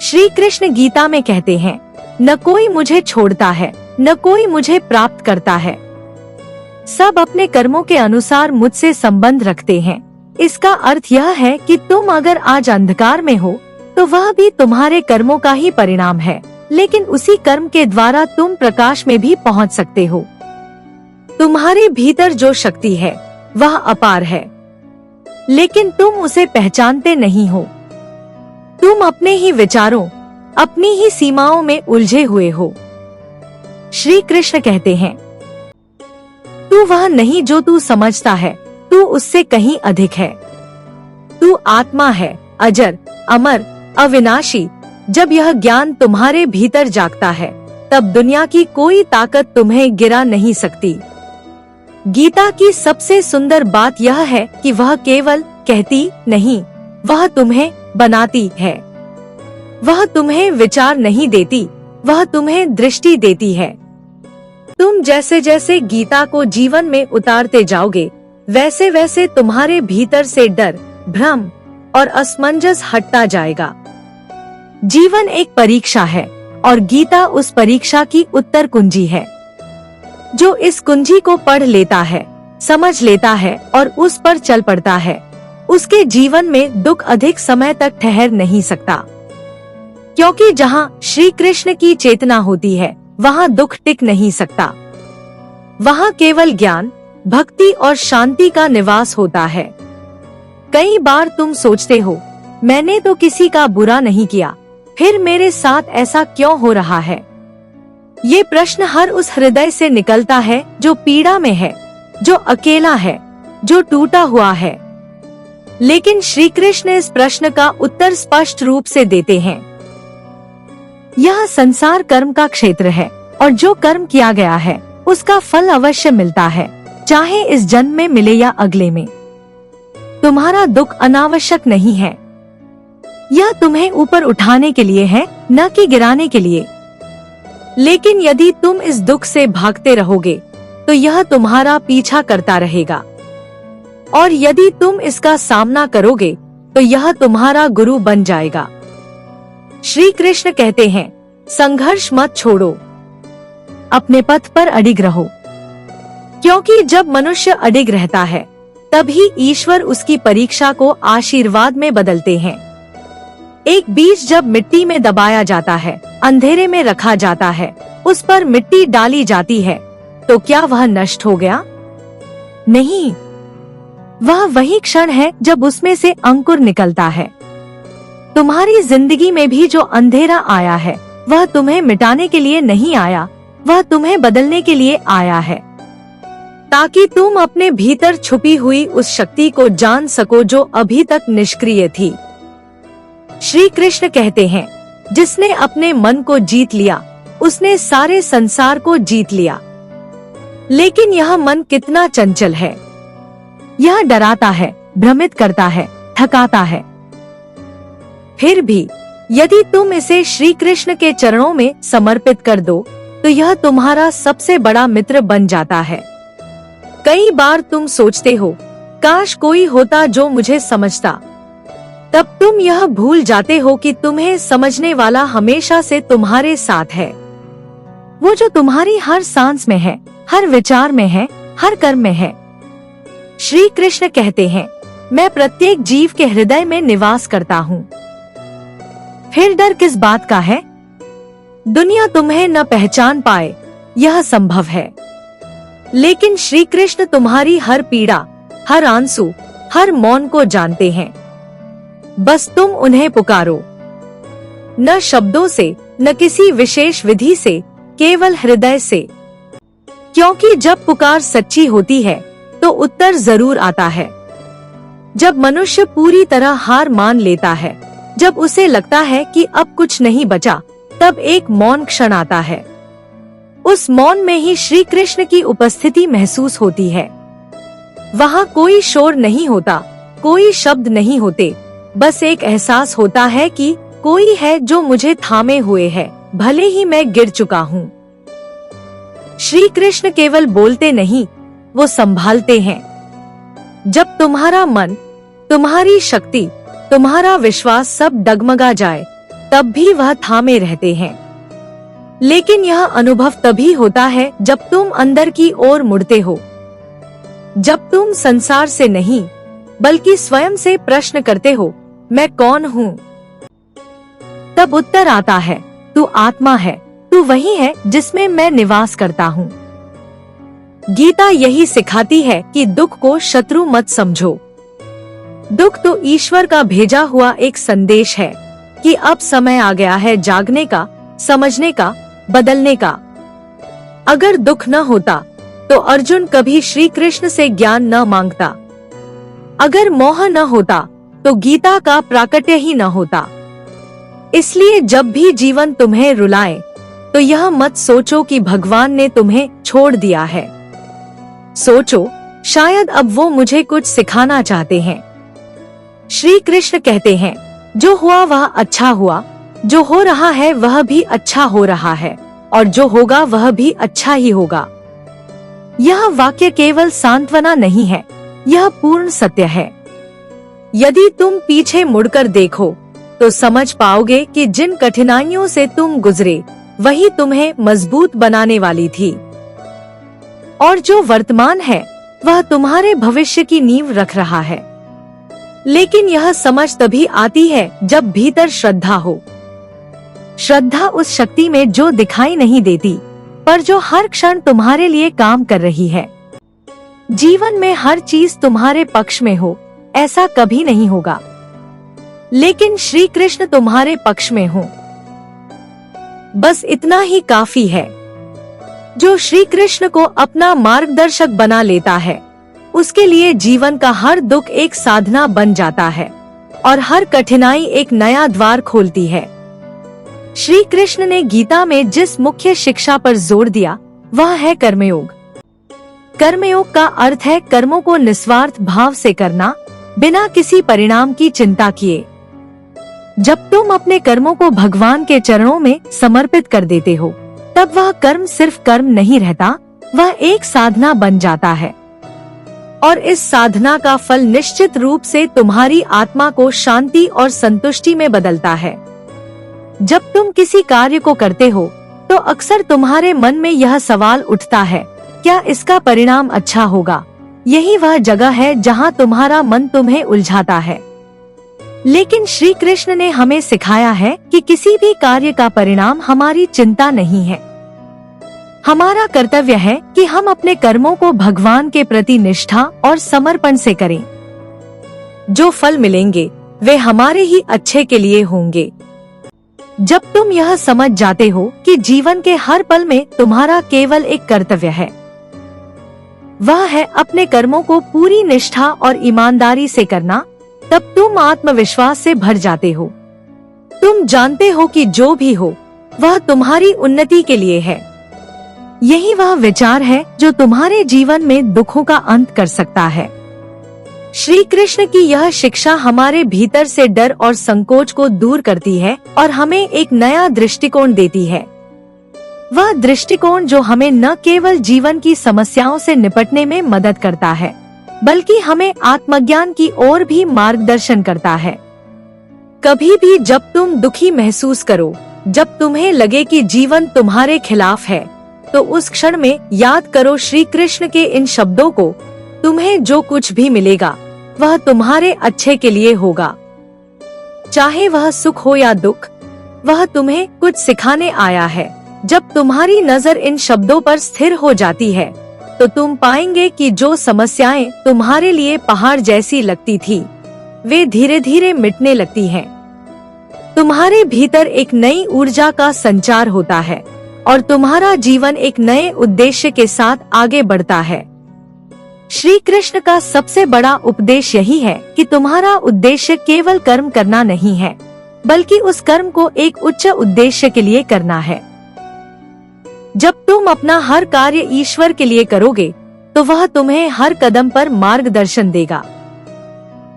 [SPEAKER 1] श्री कृष्ण गीता में कहते हैं, न कोई मुझे छोड़ता है, न कोई मुझे प्राप्त करता है। सब अपने कर्मों के अनुसार मुझसे संबंध रखते हैं। इसका अर्थ यह है कि तुम अगर आज अंधकार में हो तो वह भी तुम्हारे कर्मों का ही परिणाम है, लेकिन उसी कर्म के द्वारा तुम प्रकाश में भी पहुंच सकते हो। तुम्हारे भीतर जो शक्ति है वह अपार है, लेकिन तुम उसे पहचानते नहीं हो। तुम अपने ही विचारों, अपनी ही सीमाओं में उलझे हुए हो। श्री कृष्ण कहते हैं, तू वह नहीं जो तू समझता है, तू उससे कहीं अधिक है। तू आत्मा है, अजर, अमर, अविनाशी। जब यह ज्ञान तुम्हारे भीतर जागता है तब दुनिया की कोई ताकत तुम्हें गिरा नहीं सकती। गीता की सबसे सुंदर बात यह है कि वह केवल कहती नहीं, वह तुम्हें बनाती है। वह तुम्हें विचार नहीं देती, वह तुम्हें दृष्टि देती है। तुम जैसे जैसे गीता को जीवन में उतारते जाओगे वैसे वैसे तुम्हारे भीतर से डर, भ्रम और असमंजस हटता जाएगा। जीवन एक परीक्षा है और गीता उस परीक्षा की उत्तर कुंजी है। जो इस कुंजी को पढ़ लेता है, समझ लेता है और उस पर चल पड़ता है, उसके जीवन में दुख अधिक समय तक ठहर नहीं सकता, क्योंकि जहाँ श्री कृष्ण की चेतना होती है वहाँ दुख टिक नहीं सकता। वहाँ केवल ज्ञान, भक्ति और शांति का निवास होता है। कई बार तुम सोचते हो, मैंने तो किसी का बुरा नहीं किया, फिर मेरे साथ ऐसा क्यों हो रहा है? ये प्रश्न हर उस हृदय से निकलता है जो पीड़ा में है, जो अकेला है, जो टूटा हुआ है। लेकिन श्री कृष्ण इस प्रश्न का उत्तर स्पष्ट रूप से देते हैं। यह संसार कर्म का क्षेत्र है और जो कर्म किया गया है उसका फल अवश्य मिलता है, चाहे इस जन्म में मिले या अगले में। तुम्हारा दुख अनावश्यक नहीं है। यह तुम्हें ऊपर उठाने के लिए है, न कि गिराने के लिए। लेकिन यदि तुम इस दुख से भागते रहोगे तो यह तुम्हारा पीछा करता रहेगा, और यदि तुम इसका सामना करोगे तो यह तुम्हारा गुरु बन जाएगा। श्री कृष्ण कहते हैं, संघर्ष मत छोड़ो, अपने पथ पर अडिग रहो, क्योंकि जब मनुष्य अडिग रहता है तभी ईश्वर उसकी परीक्षा को आशीर्वाद में बदलते हैं। एक बीज जब मिट्टी में दबाया जाता है, अंधेरे में रखा जाता है, उस पर मिट्टी डाली जाती है, तो क्या वह नष्ट हो गया? नहीं, वह वही क्षण है जब उसमें से अंकुर निकलता है। तुम्हारी जिंदगी में भी जो अंधेरा आया है वह तुम्हें मिटाने के लिए नहीं आया, वह तुम्हें बदलने के लिए आया है, ताकि तुम अपने भीतर छुपी हुई उस शक्ति को जान सको जो अभी तक निष्क्रिय थी। श्री कृष्ण कहते हैं, जिसने अपने मन को जीत लिया उसने सारे संसार को जीत लिया। लेकिन यह मन कितना चंचल है। यह डराता है, भ्रमित करता है, थकाता है। फिर भी यदि तुम इसे श्री कृष्ण के चरणों में समर्पित कर दो तो यह तुम्हारा सबसे बड़ा मित्र बन जाता है। कई बार तुम सोचते हो, काश कोई होता जो मुझे समझता। तब तुम यह भूल जाते हो कि तुम्हें समझने वाला हमेशा से तुम्हारे साथ है। वो जो तुम्हारी हर सांस में है, हर विचार में है, हर कर्म में है। श्री कृष्ण कहते हैं, मैं प्रत्येक जीव के हृदय में निवास करता हूँ। फिर डर किस बात का है? दुनिया तुम्हें न पहचान पाए, यह संभव है। लेकिन श्री कृष्ण तुम्हारी हर पीड़ा, हर आंसू, हर मौन को जानते हैं। बस तुम उन्हें पुकारो, न शब्दों से, न किसी विशेष विधि से, केवल हृदय से। क्योंकि जब पुकार सच्ची होती है तो उत्तर जरूर आता है। जब मनुष्य पूरी तरह हार मान लेता है, जब उसे लगता है कि अब कुछ नहीं बचा, तब एक मौन क्षण आता है। उस मौन में ही श्री कृष्ण की उपस्थिति महसूस होती है। वहाँ कोई शोर नहीं होता, कोई शब्द नहीं होते, बस एक एहसास होता है कि कोई है जो मुझे थामे हुए है, भले ही मैं गिर चुका हूँ। श्री कृष्ण केवल बोलते नहीं, वो संभालते हैं। जब तुम्हारा मन, तुम्हारी शक्ति, तुम्हारा विश्वास सब डगमगा जाए, तब भी वह थामे रहते हैं। लेकिन यह अनुभव तभी होता है जब तुम अंदर की ओर मुड़ते हो, जब तुम संसार से नहीं बल्कि स्वयं से प्रश्न करते हो, मैं कौन हूँ? तब उत्तर आता है, तू आत्मा है, तू वही है जिसमें मैं निवास करता हूँ। गीता यही सिखाती है कि दुख को शत्रु मत समझो। दुख तो ईश्वर का भेजा हुआ एक संदेश है कि अब समय आ गया है जागने का, समझने का, बदलने का। अगर दुख न होता तो अर्जुन कभी श्री कृष्ण से ज्ञान न मांगता। अगर मोह न होता तो गीता का प्राकट्य ही न होता। इसलिए जब भी जीवन तुम्हें रुलाए तो यह मत सोचो कि भगवान ने तुम्हें छोड़ दिया है। सोचो, शायद अब वो मुझे कुछ सिखाना चाहते हैं। श्री कृष्ण कहते हैं, जो हुआ वह अच्छा हुआ, जो हो रहा है वह भी अच्छा हो रहा है, और जो होगा वह भी अच्छा ही होगा। यह वाक्य केवल सांत्वना नहीं है, यह पूर्ण सत्य है। यदि तुम पीछे मुड़कर देखो तो समझ पाओगे कि जिन कठिनाइयों से तुम गुजरे वही तुम्हें मजबूत बनाने वाली थी, और जो वर्तमान है वह तुम्हारे भविष्य की नींव रख रहा है। लेकिन यह समझ तभी आती है जब भीतर श्रद्धा हो। श्रद्धा उस शक्ति में जो दिखाई नहीं देती, पर जो हर क्षण तुम्हारे लिए काम कर रही है। जीवन में हर चीज तुम्हारे पक्ष में हो, ऐसा कभी नहीं होगा, लेकिन श्री कृष्ण तुम्हारे पक्ष में हो, बस इतना ही काफी है। जो श्री कृष्ण को अपना मार्गदर्शक बना लेता है, उसके लिए जीवन का हर दुख एक साधना बन जाता है और हर कठिनाई एक नया द्वार खोलती है। श्री कृष्ण ने गीता में जिस मुख्य शिक्षा पर जोर दिया वह है कर्मयोग। कर्मयोग का अर्थ है कर्मों को निस्वार्थ भाव से करना, बिना किसी परिणाम की चिंता किए। जब तुम अपने कर्मों को भगवान के चरणों में समर्पित कर देते हो, तब वह कर्म सिर्फ कर्म नहीं रहता, वह एक साधना बन जाता है। और इस साधना का फल निश्चित रूप से तुम्हारी आत्मा को शांति और संतुष्टि में बदलता है। जब तुम किसी कार्य को करते हो, तो अक्सर तुम्हारे मन में यह सवाल उठता है, क्या इसका परिणाम अच्छा होगा? यही वह जगह है जहाँ तुम्हारा मन तुम्हें उलझाता है। लेकिन श्री कृष्ण ने हमें सिखाया है कि किसी भी कार्य का परिणाम हमारी चिंता नहीं है। हमारा कर्तव्य है कि हम अपने कर्मों को भगवान के प्रति निष्ठा और समर्पण से करें। जो फल मिलेंगे वे हमारे ही अच्छे के लिए होंगे। जब तुम यह समझ जाते हो कि जीवन के हर पल में तुम्हारा केवल एक कर्तव्य है, वह है अपने कर्मों को पूरी निष्ठा और ईमानदारी से करना, तब तुम आत्मविश्वास से भर जाते हो। तुम जानते हो कि जो भी हो वह तुम्हारी उन्नति के लिए है। यही वह विचार है जो तुम्हारे जीवन में दुखों का अंत कर सकता है। श्री कृष्ण की यह शिक्षा हमारे भीतर से डर और संकोच को दूर करती है और हमें एक नया दृष्टिकोण देती है। वह दृष्टिकोण जो हमें न केवल जीवन की समस्याओं से निपटने में मदद करता है, बल्कि हमें आत्मज्ञान की ओर भी मार्गदर्शन करता है। कभी भी जब तुम दुखी महसूस करो, जब तुम्हें लगे कि जीवन तुम्हारे खिलाफ है, तो उस क्षण में याद करो श्री कृष्ण के इन शब्दों को, तुम्हें जो कुछ भी मिलेगा वह तुम्हारे अच्छे के लिए होगा। चाहे वह सुख हो या दुख, वह तुम्हें कुछ सिखाने आया है। जब तुम्हारी नजर इन शब्दों पर स्थिर हो जाती है, तो तुम पाएंगे कि जो समस्याएं तुम्हारे लिए पहाड़ जैसी लगती थी, वे धीरे धीरे मिटने लगती हैं। तुम्हारे भीतर एक नई ऊर्जा का संचार होता है और तुम्हारा जीवन एक नए उद्देश्य के साथ आगे बढ़ता है। श्री कृष्ण का सबसे बड़ा उपदेश यही है कि तुम्हारा उद्देश्य केवल कर्म करना नहीं है, बल्कि उस कर्म को एक उच्च उद्देश्य के लिए करना है। जब तुम अपना हर कार्य ईश्वर के लिए करोगे, तो वह तुम्हें हर कदम पर मार्गदर्शन देगा।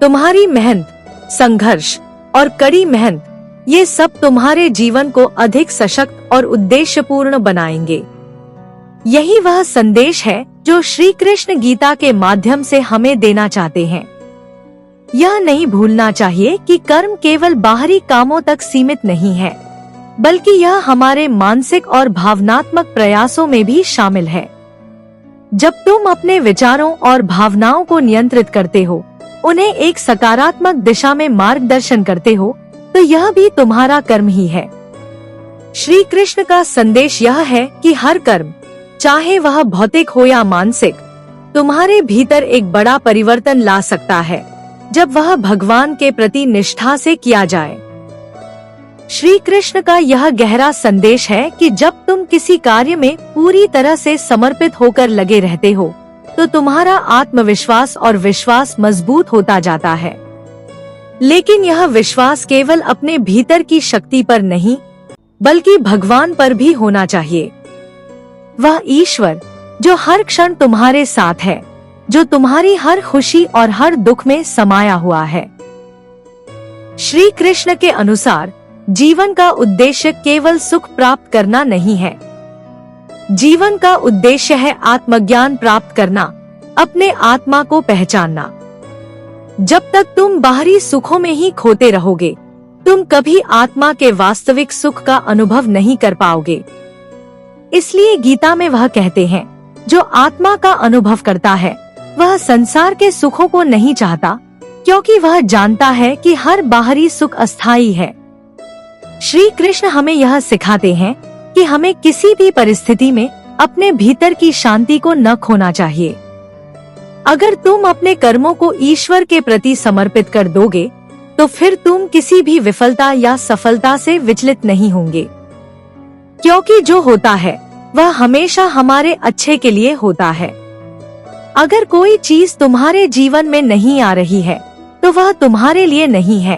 [SPEAKER 1] तुम्हारी मेहनत, संघर्ष और कड़ी मेहनत, ये सब तुम्हारे जीवन को अधिक सशक्त और उद्देश्यपूर्ण बनाएंगे। यही वह संदेश है जो श्री कृष्ण गीता के माध्यम से हमें देना चाहते हैं। यह नहीं भूलना चाहिए कि कर्म केवल बाहरी कामों तक सीमित नहीं है, बल्कि यह हमारे मानसिक और भावनात्मक प्रयासों में भी शामिल है। जब तुम अपने विचारों और भावनाओं को नियंत्रित करते हो, उन्हें एक सकारात्मक दिशा में मार्गदर्शन करते हो, तो यह भी तुम्हारा कर्म ही है। श्री कृष्ण का संदेश यह है कि हर कर्म, चाहे वह भौतिक हो या मानसिक, तुम्हारे भीतर एक बड़ा परिवर्तन ला सकता है, जब वह भगवान के प्रति निष्ठा से किया जाए। श्री कृष्ण का यह गहरा संदेश है कि जब तुम किसी कार्य में पूरी तरह से समर्पित होकर लगे रहते हो, तो तुम्हारा आत्मविश्वास और विश्वास मजबूत होता जाता है। लेकिन यह विश्वास केवल अपने भीतर की शक्ति पर नहीं, बल्कि भगवान पर भी होना चाहिए। वह ईश्वर जो हर क्षण तुम्हारे साथ है, जो तुम्हारी हर खुशी और हर दुख में समाया हुआ है। श्री कृष्ण के अनुसार जीवन का उद्देश्य केवल सुख प्राप्त करना नहीं है। जीवन का उद्देश्य है आत्मज्ञान प्राप्त करना, अपने आत्मा को पहचानना। जब तक तुम बाहरी सुखों में ही खोते रहोगे, तुम कभी आत्मा के वास्तविक सुख का अनुभव नहीं कर पाओगे। इसलिए गीता में वह कहते हैं, जो आत्मा का अनुभव करता है, वह संसार के सुखों को नहीं चाहता, क्योंकि वह जानता है कि हर बाहरी सुख अस्थायी है। श्री कृष्ण हमें यह सिखाते हैं कि हमें किसी भी परिस्थिति में अपने भीतर की शांति को न खोना चाहिए। अगर तुम अपने कर्मों को ईश्वर के प्रति समर्पित कर दोगे तो फिर तुम किसी भी विफलता या सफलता से विचलित नहीं होंगे, क्योंकि जो होता है वह हमेशा हमारे अच्छे के लिए होता है। अगर कोई चीज तुम्हारे जीवन में नहीं आ रही है तो वह तुम्हारे लिए नहीं है,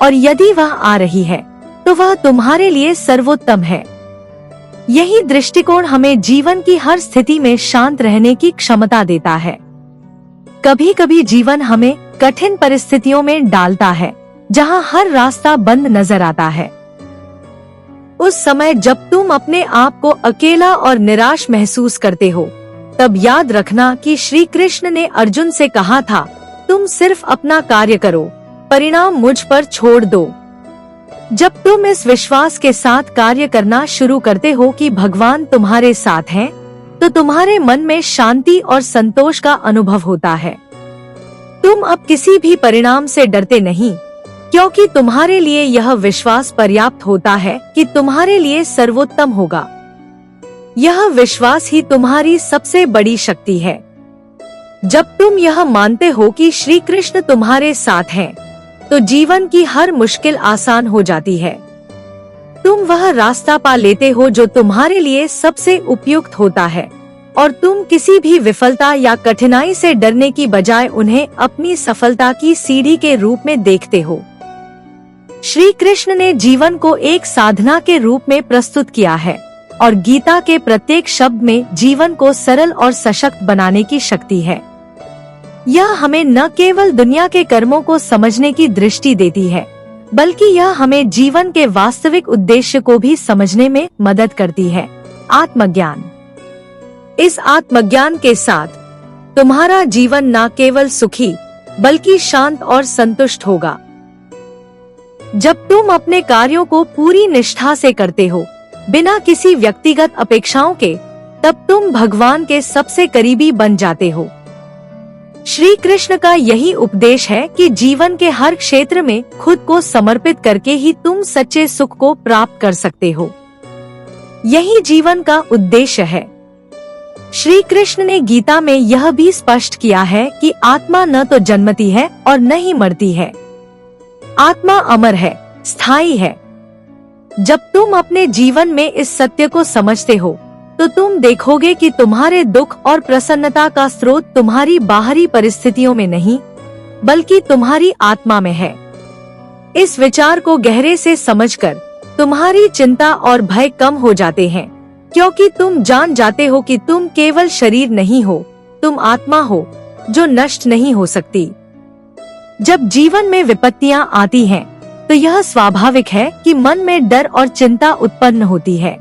[SPEAKER 1] और यदि वह आ रही है तो वह तुम्हारे लिए सर्वोत्तम है। यही दृष्टिकोण हमें जीवन की हर स्थिति में शांत रहने की क्षमता देता है। कभी कभी जीवन हमें कठिन परिस्थितियों में डालता है जहां हर रास्ता बंद नजर आता है। उस समय जब तुम अपने आप को अकेला और निराश महसूस करते हो, तब याद रखना कि श्री कृष्ण ने अर्जुन से कहा था, तुम सिर्फ अपना कार्य करो, परिणाम मुझ पर छोड़ दो। जब तुम इस विश्वास के साथ कार्य करना शुरू करते हो कि भगवान तुम्हारे साथ हैं, तो तुम्हारे मन में शांति और संतोष का अनुभव होता है। तुम अब किसी भी परिणाम से डरते नहीं, क्योंकि तुम्हारे लिए यह विश्वास पर्याप्त होता है कि तुम्हारे लिए सर्वोत्तम होगा। यह विश्वास ही तुम्हारी सबसे बड़ी शक्ति है। जब तुम यह मानते हो कि श्री कृष्ण तुम्हारे साथ हैं, तो जीवन की हर मुश्किल आसान हो जाती है। तुम वह रास्ता पा लेते हो जो तुम्हारे लिए सबसे उपयुक्त होता है, और तुम किसी भी विफलता या कठिनाई से डरने की बजाय उन्हें अपनी सफलता की सीढ़ी के रूप में देखते हो। श्री कृष्ण ने जीवन को एक साधना के रूप में प्रस्तुत किया है, और गीता के प्रत्येक शब्द में जीवन को सरल और सशक्त बनाने की शक्ति है। यह हमें न केवल दुनिया के कर्मों को समझने की दृष्टि देती है, बल्कि यह हमें जीवन के वास्तविक उद्देश्य को भी समझने में मदद करती है, आत्मज्ञान। इस आत्मज्ञान के साथ तुम्हारा जीवन न केवल सुखी बल्कि शांत और संतुष्ट होगा। जब तुम अपने कार्यों को पूरी निष्ठा से करते हो, बिना किसी व्यक्तिगत अपेक्षाओं के, तब तुम भगवान के सबसे करीबी बन जाते हो। श्री कृष्ण का यही उपदेश है कि जीवन के हर क्षेत्र में खुद को समर्पित करके ही तुम सच्चे सुख को प्राप्त कर सकते हो। यही जीवन का उद्देश्य है। श्री कृष्ण ने गीता में यह भी स्पष्ट किया है कि आत्मा न तो जन्मती है और न ही मरती है। आत्मा अमर है, स्थायी है। जब तुम अपने जीवन में इस सत्य को समझते हो, तो तुम देखोगे कि तुम्हारे दुख और प्रसन्नता का स्रोत तुम्हारी बाहरी परिस्थितियों में नहीं, बल्कि तुम्हारी आत्मा में है। इस विचार को गहरे से समझकर तुम्हारी चिंता और भय कम हो जाते हैं, क्योंकि तुम जान जाते हो कि तुम केवल शरीर नहीं हो, तुम आत्मा हो जो नष्ट नहीं हो सकती। जब जीवन में विपत्तियां आती हैं, तो यह स्वाभाविक है कि मन में डर और चिंता उत्पन्न होती है।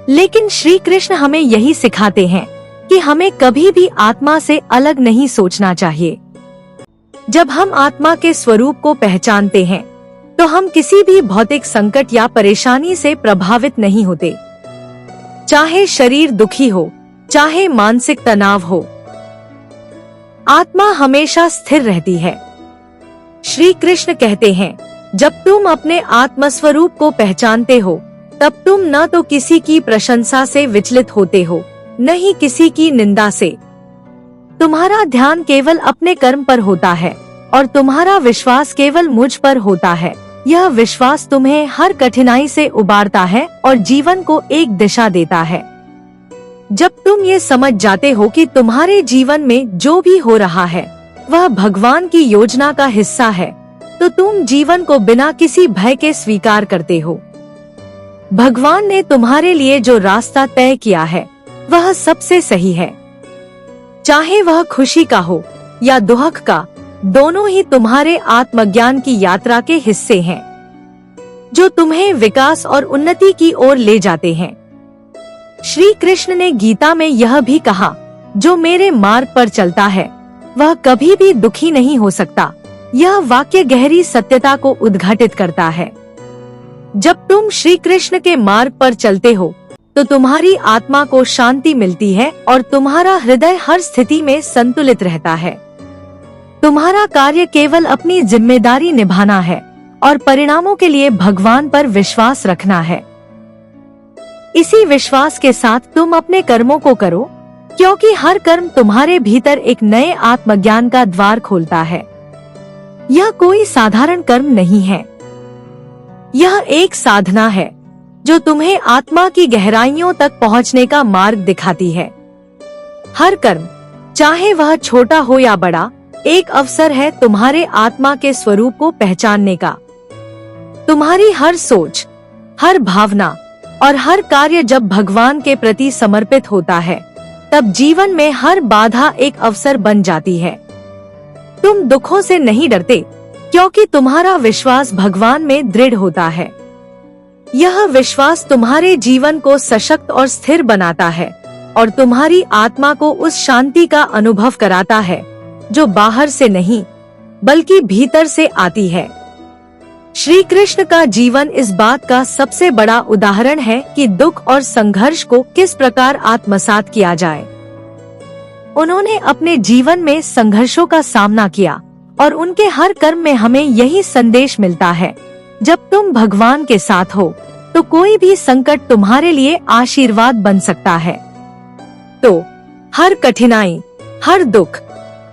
[SPEAKER 1] लेकिन श्री कृष्ण हमें यही सिखाते हैं कि हमें कभी भी आत्मा से अलग नहीं सोचना चाहिए। जब हम आत्मा के स्वरूप को पहचानते हैं, तो हम किसी भी भौतिक संकट या परेशानी से प्रभावित नहीं होते। चाहे शरीर दुखी हो, चाहे मानसिक तनाव हो, आत्मा हमेशा स्थिर रहती है। श्री कृष्ण कहते हैं, जब तुम अपने आत्मस्वरूप को पहचानते हो, तब तुम न तो किसी की प्रशंसा से विचलित होते हो, न ही किसी की निंदा से। तुम्हारा ध्यान केवल अपने कर्म पर होता है, और तुम्हारा विश्वास केवल मुझ पर होता है। यह विश्वास तुम्हें हर कठिनाई से उबारता है और जीवन को एक दिशा देता है। जब तुम ये समझ जाते हो कि तुम्हारे जीवन में जो भी हो रहा है वह भगवान की योजना का हिस्सा है, तो तुम जीवन को बिना किसी भय के स्वीकार करते हो। भगवान ने तुम्हारे लिए जो रास्ता तय किया है वह सबसे सही है। चाहे वह खुशी का हो या दुख का, दोनों ही तुम्हारे आत्मज्ञान की यात्रा के हिस्से हैं, जो तुम्हें विकास और उन्नति की ओर ले जाते हैं। श्री कृष्ण ने गीता में यह भी कहा, जो मेरे मार्ग पर चलता है वह कभी भी दुखी नहीं हो सकता। यह वाक्य गहरी सत्यता को उद्घाटित करता है। जब तुम श्री कृष्ण के मार्ग पर चलते हो, तो तुम्हारी आत्मा को शांति मिलती है और तुम्हारा हृदय हर स्थिति में संतुलित रहता है। तुम्हारा कार्य केवल अपनी जिम्मेदारी निभाना है और परिणामों के लिए भगवान पर विश्वास रखना है। इसी विश्वास के साथ तुम अपने कर्मों को करो, क्योंकि हर कर्म तुम्हारे भीतर एक नए आत्मज्ञान का द्वार खोलता है। यह कोई साधारण कर्म नहीं है, यह एक साधना है जो तुम्हें आत्मा की गहराइयों तक पहुंचने का मार्ग दिखाती है। हर कर्म, चाहे वह छोटा हो या बड़ा, एक अवसर है तुम्हारे आत्मा के स्वरूप को पहचानने का। तुम्हारी हर सोच, हर भावना और हर कार्य जब भगवान के प्रति समर्पित होता है, तब जीवन में हर बाधा एक अवसर बन जाती है। तुम दुखों से नहीं डरते, क्योंकि तुम्हारा विश्वास भगवान में दृढ़ होता है। यह विश्वास तुम्हारे जीवन को सशक्त और स्थिर बनाता है और तुम्हारी आत्मा को उस शांति का अनुभव कराता है जो बाहर से नहीं बल्कि भीतर से आती है। श्री कृष्ण का जीवन इस बात का सबसे बड़ा उदाहरण है कि दुख और संघर्ष को किस प्रकार आत्मसात किया जाए। उन्होंने अपने जीवन में संघर्षों का सामना किया और उनके हर कर्म में हमें यही संदेश मिलता है, जब तुम भगवान के साथ हो तो कोई भी संकट तुम्हारे लिए आशीर्वाद बन सकता है। तो हर कठिनाई, हर दुख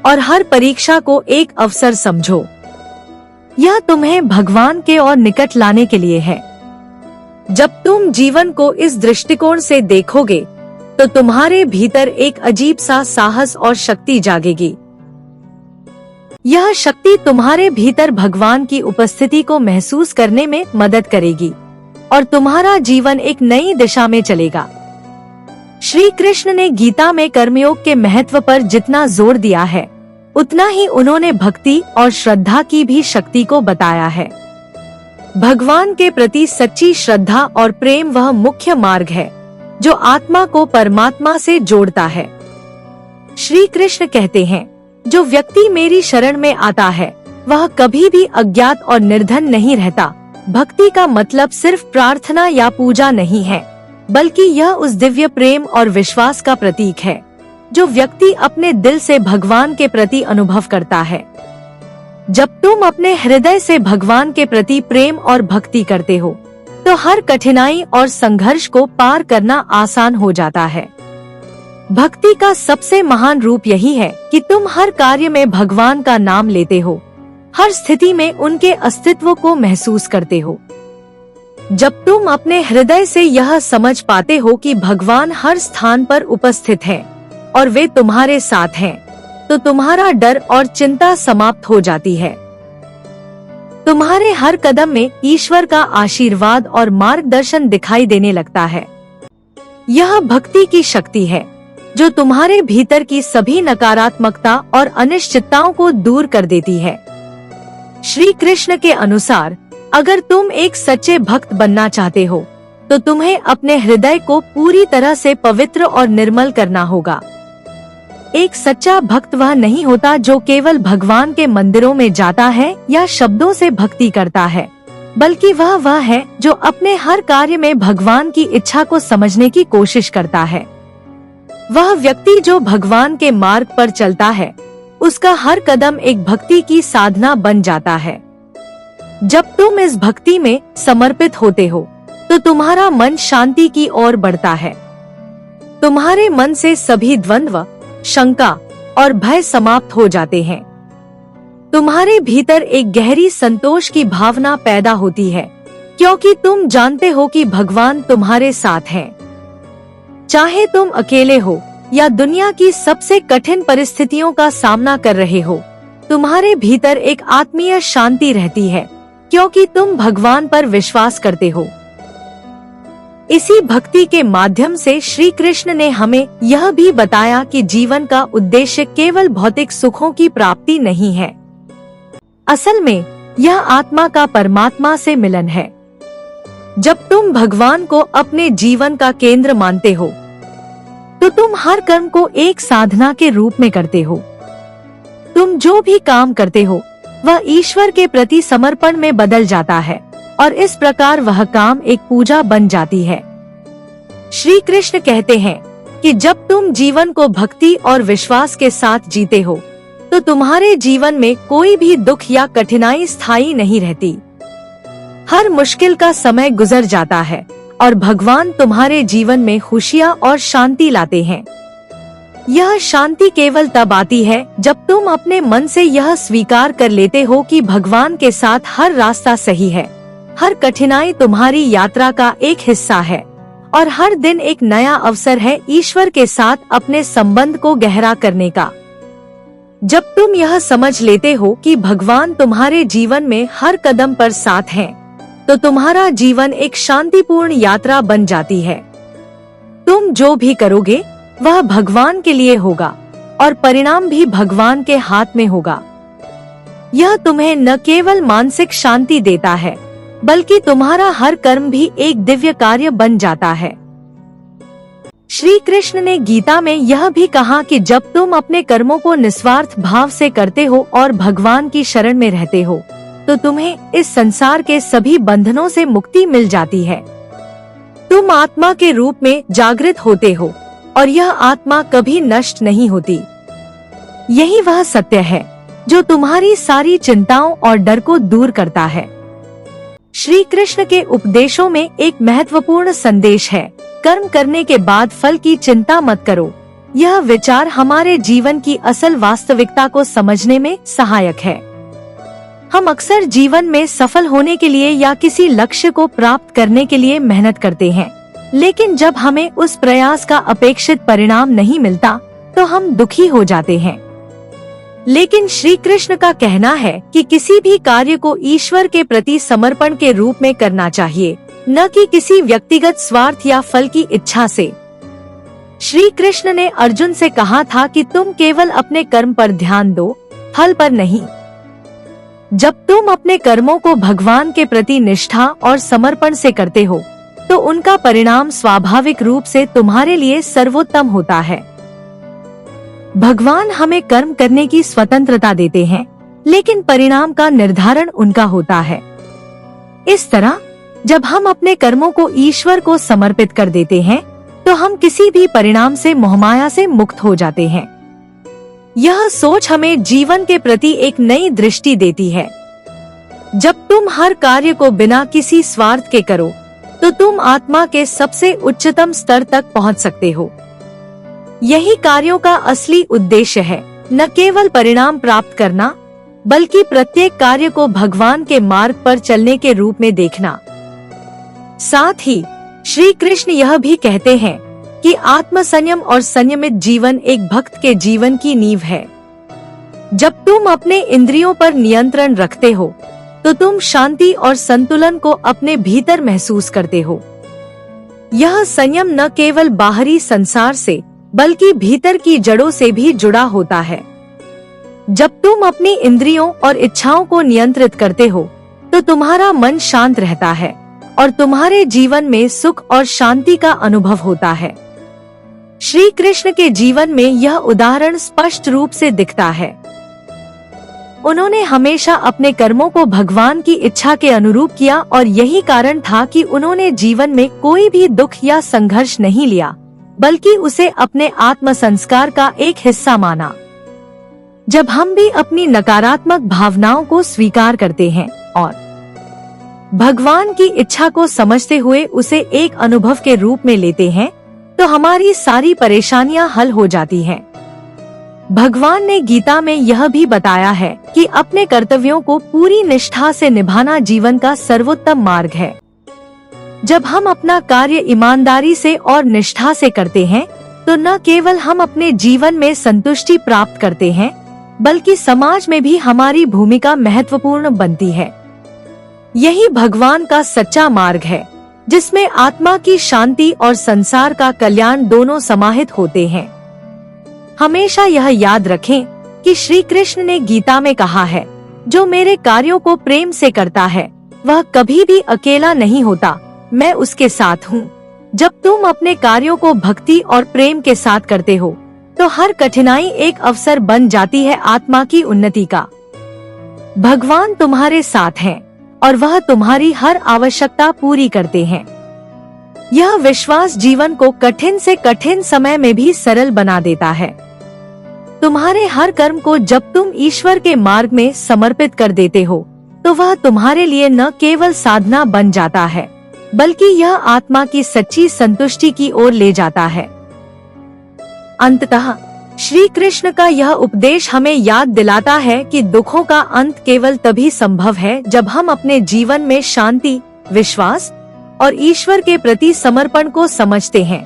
[SPEAKER 1] और हर परीक्षा को एक अवसर समझो। यह तुम्हें भगवान के और निकट लाने के लिए है। जब तुम जीवन को इस दृष्टिकोण से देखोगे तो तुम्हारे भीतर एक अजीब सा साहस और शक्ति जागेगी। यह शक्ति तुम्हारे भीतर भगवान की उपस्थिति को महसूस करने में मदद करेगी और तुम्हारा जीवन एक नई दिशा में चलेगा। श्री कृष्ण ने गीता में कर्मयोग के महत्व पर जितना जोर दिया है, उतना ही उन्होंने भक्ति और श्रद्धा की भी शक्ति को बताया है। भगवान के प्रति सच्ची श्रद्धा और प्रेम वह मुख्य मार्ग है जो आत्मा को परमात्मा से जोड़ता है। श्री कृष्ण कहते हैं, जो व्यक्ति मेरी शरण में आता है वह कभी भी अज्ञात और निर्धन नहीं रहता। भक्ति का मतलब सिर्फ प्रार्थना या पूजा नहीं है, बल्कि यह उस दिव्य प्रेम और विश्वास का प्रतीक है जो व्यक्ति अपने दिल से भगवान के प्रति अनुभव करता है। जब तुम अपने हृदय से भगवान के प्रति प्रेम और भक्ति करते हो, तो हर कठिनाई और संघर्ष को पार करना आसान हो जाता है। भक्ति का सबसे महान रूप यही है कि तुम हर कार्य में भगवान का नाम लेते हो, हर स्थिति में उनके अस्तित्व को महसूस करते हो। जब तुम अपने हृदय से यह समझ पाते हो कि भगवान हर स्थान पर उपस्थित है और वे तुम्हारे साथ हैं, तो तुम्हारा डर और चिंता समाप्त हो जाती है। तुम्हारे हर कदम में ईश्वर का आशीर्वाद और मार्गदर्शन दिखाई देने लगता है। यह भक्ति की शक्ति है जो तुम्हारे भीतर की सभी नकारात्मकता और अनिश्चितताओं को दूर कर देती है। श्री कृष्ण के अनुसार, अगर तुम एक सच्चे भक्त बनना चाहते हो, तो तुम्हें अपने हृदय को पूरी तरह से पवित्र और निर्मल करना होगा। एक सच्चा भक्त वह नहीं होता जो केवल भगवान के मंदिरों में जाता है या शब्दों से भक्ति करता है, बल्कि वह है जो अपने हर कार्य में भगवान की इच्छा को समझने की कोशिश करता है। वह व्यक्ति जो भगवान के मार्ग पर चलता है, उसका हर कदम एक भक्ति की साधना बन जाता है। जब तुम इस भक्ति में समर्पित होते हो, तो तुम्हारा मन शांति की ओर बढ़ता है। तुम्हारे मन से सभी द्वंद्व, शंका और भय समाप्त हो जाते हैं। तुम्हारे भीतर एक गहरी संतोष की भावना पैदा होती है, क्योंकि तुम जानते हो कि भगवान तुम्हारे साथ हैं। चाहे तुम अकेले हो या दुनिया की सबसे कठिन परिस्थितियों का सामना कर रहे हो, तुम्हारे भीतर एक आत्मीय शांति रहती है, क्योंकि तुम भगवान पर विश्वास करते हो। इसी भक्ति के माध्यम से श्री कृष्ण ने हमें यह भी बताया कि जीवन का उद्देश्य केवल भौतिक सुखों की प्राप्ति नहीं है। असल में यह आत्मा का परमात्मा से मिलन है। जब तुम भगवान को अपने जीवन का केंद्र मानते हो, तो तुम हर कर्म को एक साधना के रूप में करते हो। तुम जो भी काम करते हो, वह ईश्वर के प्रति समर्पण में बदल जाता है और इस प्रकार वह काम एक पूजा बन जाती है। श्री कृष्ण कहते हैं कि जब तुम जीवन को भक्ति और विश्वास के साथ जीते हो, तो तुम्हारे जीवन में कोई भी दुख या कठिनाई स्थायी नहीं रहती। हर मुश्किल का समय गुजर जाता है और भगवान तुम्हारे जीवन में खुशियाँ और शांति लाते हैं। यह शांति केवल तब आती है जब तुम अपने मन से यह स्वीकार कर लेते हो कि भगवान के साथ हर रास्ता सही है। हर कठिनाई तुम्हारी यात्रा का एक हिस्सा है और हर दिन एक नया अवसर है ईश्वर के साथ अपने संबंध को गहरा करने का। जब तुम यह समझ लेते हो कि भगवान तुम्हारे जीवन में हर कदम पर साथ हैं, तो तुम्हारा जीवन एक शांतिपूर्ण यात्रा बन जाती है। तुम जो भी करोगे वह भगवान के लिए होगा और परिणाम भी भगवान के हाथ में होगा। यह तुम्हें न केवल मानसिक शांति देता है, बल्कि तुम्हारा हर कर्म भी एक दिव्य कार्य बन जाता है। श्री कृष्ण ने गीता में यह भी कहा कि जब तुम अपने कर्मों को निस्वार्थ भाव से करते हो और भगवान की शरण में रहते हो, तो तुम्हें इस संसार के सभी बंधनों से मुक्ति मिल जाती है। तुम आत्मा के रूप में जागृत होते हो और यह आत्मा कभी नष्ट नहीं होती। यही वह सत्य है जो तुम्हारी सारी चिंताओं और डर को दूर करता है। श्री कृष्ण के उपदेशों में एक महत्वपूर्ण संदेश है, कर्म करने के बाद फल की चिंता मत करो। यह विचार हमारे जीवन की असल वास्तविकता को समझने में सहायक है। हम अक्सर जीवन में सफल होने के लिए या किसी लक्ष्य को प्राप्त करने के लिए मेहनत करते हैं, लेकिन जब हमें उस प्रयास का अपेक्षित परिणाम नहीं मिलता तो हम दुखी हो जाते हैं। लेकिन श्री कृष्ण का कहना है कि किसी भी कार्य को ईश्वर के प्रति समर्पण के रूप में करना चाहिए, न कि किसी व्यक्तिगत स्वार्थ या फल की इच्छा से। श्री कृष्ण ने अर्जुन से कहा था कि तुम केवल अपने कर्म पर ध्यान दो, फल पर नहीं। जब तुम अपने कर्मों को भगवान के प्रति निष्ठा और समर्पण से करते हो, तो उनका परिणाम स्वाभाविक रूप से तुम्हारे लिए सर्वोत्तम होता है। भगवान हमें कर्म करने की स्वतंत्रता देते हैं, लेकिन परिणाम का निर्धारण उनका होता है। इस तरह जब हम अपने कर्मों को ईश्वर को समर्पित कर देते हैं, तो हम किसी भी परिणाम से मोहमाया से मुक्त हो जाते हैं। यह सोच हमें जीवन के प्रति एक नई दृष्टि देती है। जब तुम हर कार्य को बिना किसी स्वार्थ के करो, तो तुम आत्मा के सबसे उच्चतम स्तर तक पहुंच सकते हो। यही कार्यों का असली उद्देश्य है, न केवल परिणाम प्राप्त करना, बल्कि प्रत्येक कार्य को भगवान के मार्ग पर चलने के रूप में देखना। साथ ही श्री कृष्ण यह भी कहते हैं कि आत्म संयम और संयमित जीवन एक भक्त के जीवन की नींव है। जब तुम अपने इंद्रियों पर नियंत्रण रखते हो, तो तुम शांति और संतुलन को अपने भीतर महसूस करते हो। यह संयम न केवल बाहरी संसार से, बल्कि भीतर की जड़ों से भी जुड़ा होता है। जब तुम अपनी इंद्रियों और इच्छाओं को नियंत्रित करते हो, तो तुम्हारा मन शांत रहता है और तुम्हारे जीवन में सुख और शांति का अनुभव होता है। श्री कृष्ण के जीवन में यह उदाहरण स्पष्ट रूप से दिखता है। उन्होंने हमेशा अपने कर्मों को भगवान की इच्छा के अनुरूप किया और यही कारण था कि उन्होंने जीवन में कोई भी दुख या संघर्ष नहीं लिया, बल्कि उसे अपने आत्म संस्कार का एक हिस्सा माना। जब हम भी अपनी नकारात्मक भावनाओं को स्वीकार करते हैं और भगवान की इच्छा को समझते हुए उसे एक अनुभव के रूप में लेते हैं, तो हमारी सारी परेशानियां हल हो जाती हैं। भगवान ने गीता में यह भी बताया है कि अपने कर्तव्यों को पूरी निष्ठा से निभाना जीवन का सर्वोत्तम मार्ग है। जब हम अपना कार्य ईमानदारी से और निष्ठा से करते हैं, तो न केवल हम अपने जीवन में संतुष्टि प्राप्त करते हैं, बल्कि समाज में भी हमारी भूमिका महत्वपूर्ण बनती है। यही भगवान का सच्चा मार्ग है, जिसमें आत्मा की शांति और संसार का कल्याण दोनों समाहित होते हैं। हमेशा यह याद रखें कि श्री कृष्ण ने गीता में कहा है, जो मेरे कार्यों को प्रेम से करता है वह कभी भी अकेला नहीं होता, मैं उसके साथ हूँ। जब तुम अपने कार्यों को भक्ति और प्रेम के साथ करते हो, तो हर कठिनाई एक अवसर बन जाती है आत्मा की उन्नति का। भगवान तुम्हारे साथ हैं और वह तुम्हारी हर आवश्यकता पूरी करते हैं। यह विश्वास जीवन को कठिन से कठिन समय में भी सरल बना देता है। तुम्हारे हर कर्म को जब तुम ईश्वर के मार्ग में समर्पित कर देते हो तो वह तुम्हारे लिए न केवल साधना बन जाता है बल्कि यह आत्मा की सच्ची संतुष्टि की ओर ले जाता है। अंततः श्री कृष्ण का यह उपदेश हमें याद दिलाता है कि दुखों का अंत केवल तभी संभव है जब हम अपने जीवन में शांति, विश्वास और ईश्वर के प्रति समर्पण को समझते हैं।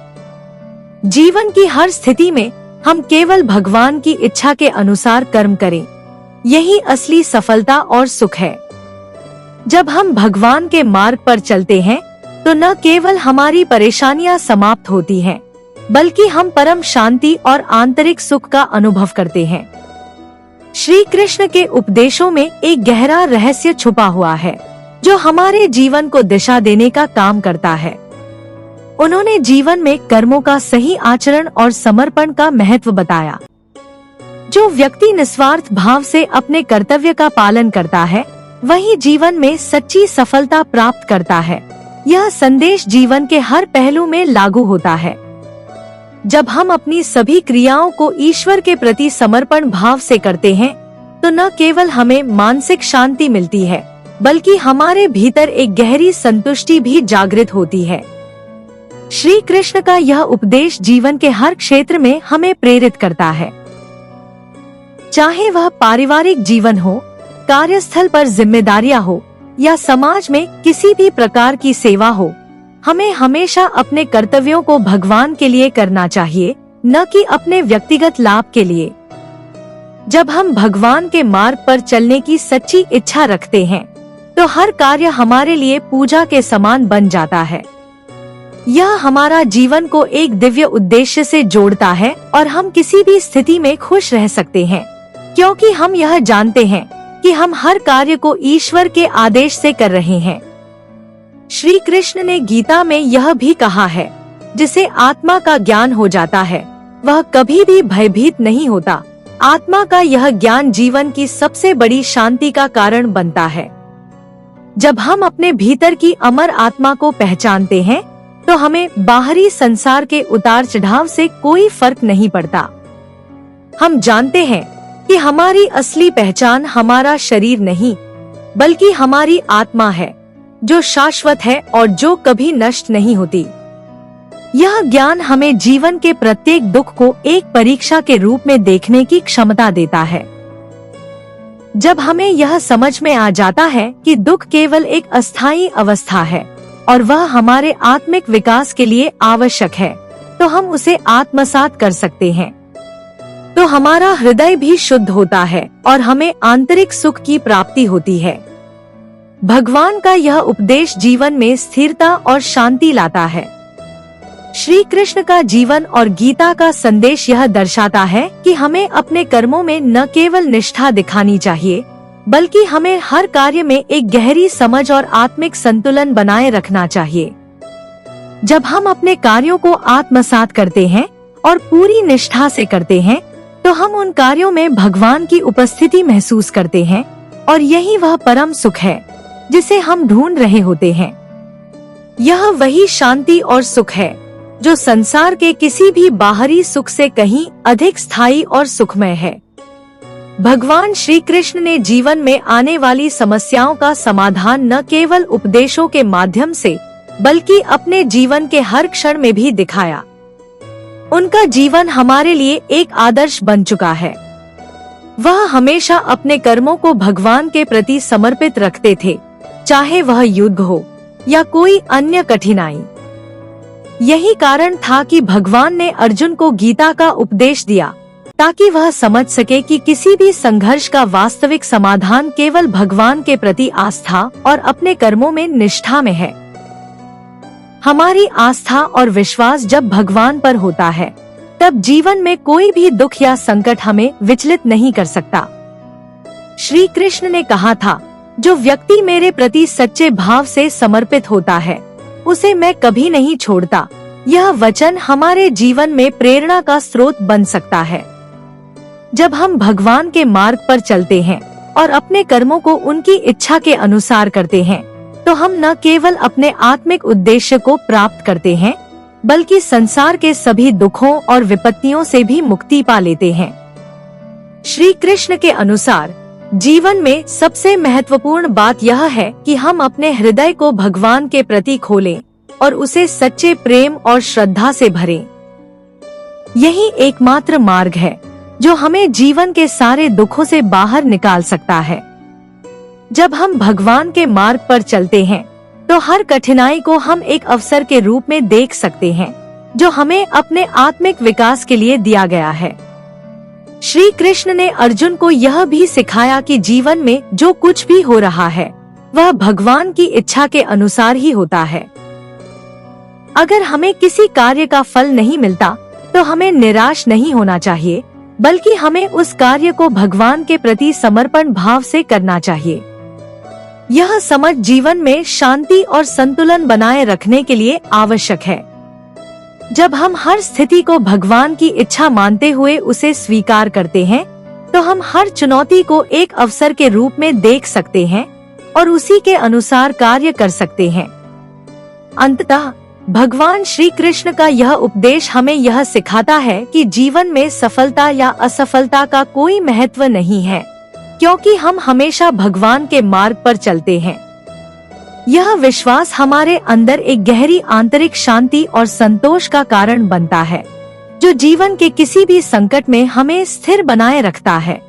[SPEAKER 1] जीवन की हर स्थिति में हम केवल भगवान की इच्छा के अनुसार कर्म करें, यही असली सफलता और सुख है। जब हम भगवान के मार्ग पर चलते हैं तो न केवल हमारी परेशानियां समाप्त होती हैं, बल्कि हम परम शांति और आंतरिक सुख का अनुभव करते हैं। श्री कृष्ण के उपदेशों में एक गहरा रहस्य छुपा हुआ है जो हमारे जीवन को दिशा देने का काम करता है। उन्होंने जीवन में कर्मों का सही आचरण और समर्पण का महत्व बताया। जो व्यक्ति निस्वार्थ भाव से अपने कर्तव्य का पालन करता है वही जीवन में सच्ची सफलता प्राप्त करता है। यह संदेश जीवन के हर पहलू में लागू होता है। जब हम अपनी सभी क्रियाओं को ईश्वर के प्रति समर्पण भाव से करते हैं तो न केवल हमें मानसिक शांति मिलती है बल्कि हमारे भीतर एक गहरी संतुष्टि भी जागृत होती है। श्री कृष्ण का यह उपदेश जीवन के हर क्षेत्र में हमें प्रेरित करता है, चाहे वह पारिवारिक जीवन हो, कार्यस्थल पर जिम्मेदारियां हो या समाज में किसी भी प्रकार की सेवा हो। हमें हमेशा अपने कर्तव्यों को भगवान के लिए करना चाहिए, न कि अपने व्यक्तिगत लाभ के लिए। जब हम भगवान के मार्ग पर चलने की सच्ची इच्छा रखते हैं तो हर कार्य हमारे लिए पूजा के समान बन जाता है। यह हमारा जीवन को एक दिव्य उद्देश्य से जोड़ता है और हम किसी भी स्थिति में खुश रह सकते हैं, क्योंकि हम यह जानते हैं कि हम हर कार्य को ईश्वर के आदेश से कर रहे हैं। श्री कृष्ण ने गीता में यह भी कहा है, जिसे आत्मा का ज्ञान हो जाता है वह कभी भी भयभीत नहीं होता। आत्मा का यह ज्ञान जीवन की सबसे बड़ी शांति का कारण बनता है। जब हम अपने भीतर की अमर आत्मा को पहचानते हैं तो हमें बाहरी संसार के उतार चढ़ाव से कोई फर्क नहीं पड़ता। हम जानते हैं कि हमारी असली पहचान हमारा शरीर नहीं बल्कि हमारी आत्मा है, जो शाश्वत है और जो कभी नष्ट नहीं होती। यह ज्ञान हमें जीवन के प्रत्येक दुख को एक परीक्षा के रूप में देखने की क्षमता देता है। जब हमें यह समझ में आ जाता है कि दुख केवल एक अस्थायी अवस्था है और वह हमारे आत्मिक विकास के लिए आवश्यक है, तो हम उसे आत्मसात कर सकते हैं। तो हमारा हृदय भी शुद्ध होता है और हमें आंतरिक सुख की प्राप्ति होती है। भगवान का यह उपदेश जीवन में स्थिरता और शांति लाता है। श्री कृष्ण का जीवन और गीता का संदेश यह दर्शाता है कि हमें अपने कर्मों में न केवल निष्ठा दिखानी चाहिए, बल्कि हमें हर कार्य में एक गहरी समझ और आत्मिक संतुलन बनाए रखना चाहिए। जब हम अपने कार्यों को आत्मसात करते हैं और पूरी निष्ठा से करते हैं, तो हम उन कार्यों में भगवान की उपस्थिति महसूस करते हैं और यही वह परम सुख है जिसे हम ढूंढ रहे होते हैं। यह वही शांति और सुख है जो संसार के किसी भी बाहरी सुख से कहीं अधिक स्थायी और सुखमय है। भगवान श्री कृष्ण ने जीवन में आने वाली समस्याओं का समाधान न केवल उपदेशों के माध्यम से बल्कि अपने जीवन के हर क्षण में भी दिखाया। उनका जीवन हमारे लिए एक आदर्श बन चुका है। वह हमेशा अपने कर्मों को भगवान के प्रति समर्पित रखते थे, चाहे वह युद्ध हो या कोई अन्य कठिनाई। यही कारण था कि भगवान ने अर्जुन को गीता का उपदेश दिया, ताकि वह समझ सके कि किसी भी संघर्ष का वास्तविक समाधान केवल भगवान के प्रति आस्था और अपने कर्मों में निष्ठा में है। हमारी आस्था और विश्वास जब भगवान पर होता है, तब जीवन में कोई भी दुख या संकट हमें विचलित नहीं कर सकता। श्री कृष्ण ने कहा था, जो व्यक्ति मेरे प्रति सच्चे भाव से समर्पित होता है, उसे मैं कभी नहीं छोड़ता। यह वचन हमारे जीवन में प्रेरणा का स्रोत बन सकता है। जब हम भगवान के मार्ग पर चलते हैं और अपने कर्मों को उनकी इच्छा के अनुसार करते हैं, तो हम न केवल अपने आत्मिक उद्देश्य को प्राप्त करते हैं, बल्कि संसार के सभी दुखों और विपत्तियों से भी मुक्ति पा लेते हैं। श्री कृष्ण के अनुसार जीवन में सबसे महत्वपूर्ण बात यह है कि हम अपने हृदय को भगवान के प्रति खोलें और उसे सच्चे प्रेम और श्रद्धा से भरें। यही एकमात्र मार्ग है जो हमें जीवन के सारे दुखों से बाहर निकाल सकता है। जब हम भगवान के मार्ग पर चलते हैं तो हर कठिनाई को हम एक अवसर के रूप में देख सकते हैं जो हमें अपने आत्मिक विकास के लिए दिया गया है। श्री कृष्ण ने अर्जुन को यह भी सिखाया कि जीवन में जो कुछ भी हो रहा है वह भगवान की इच्छा के अनुसार ही होता है। अगर हमें किसी कार्य का फल नहीं मिलता तो हमें निराश नहीं होना चाहिए, बल्कि हमें उस कार्य को भगवान के प्रति समर्पण भाव से करना चाहिए। यह समझ जीवन में शांति और संतुलन बनाए रखने के लिए आवश्यक है। जब हम हर स्थिति को भगवान की इच्छा मानते हुए उसे स्वीकार करते हैं तो हम हर चुनौती को एक अवसर के रूप में देख सकते हैं और उसी के अनुसार कार्य कर सकते हैं। अंततः भगवान श्री कृष्ण का यह उपदेश हमें यह सिखाता है कि जीवन में सफलता या असफलता का कोई महत्व नहीं है, क्योंकि हम हमेशा भगवान के मार्ग पर चलते हैं। यह विश्वास हमारे अंदर एक गहरी आंतरिक शांति और संतोष का कारण बनता है, जो जीवन के किसी भी संकट में हमें स्थिर बनाए रखता है।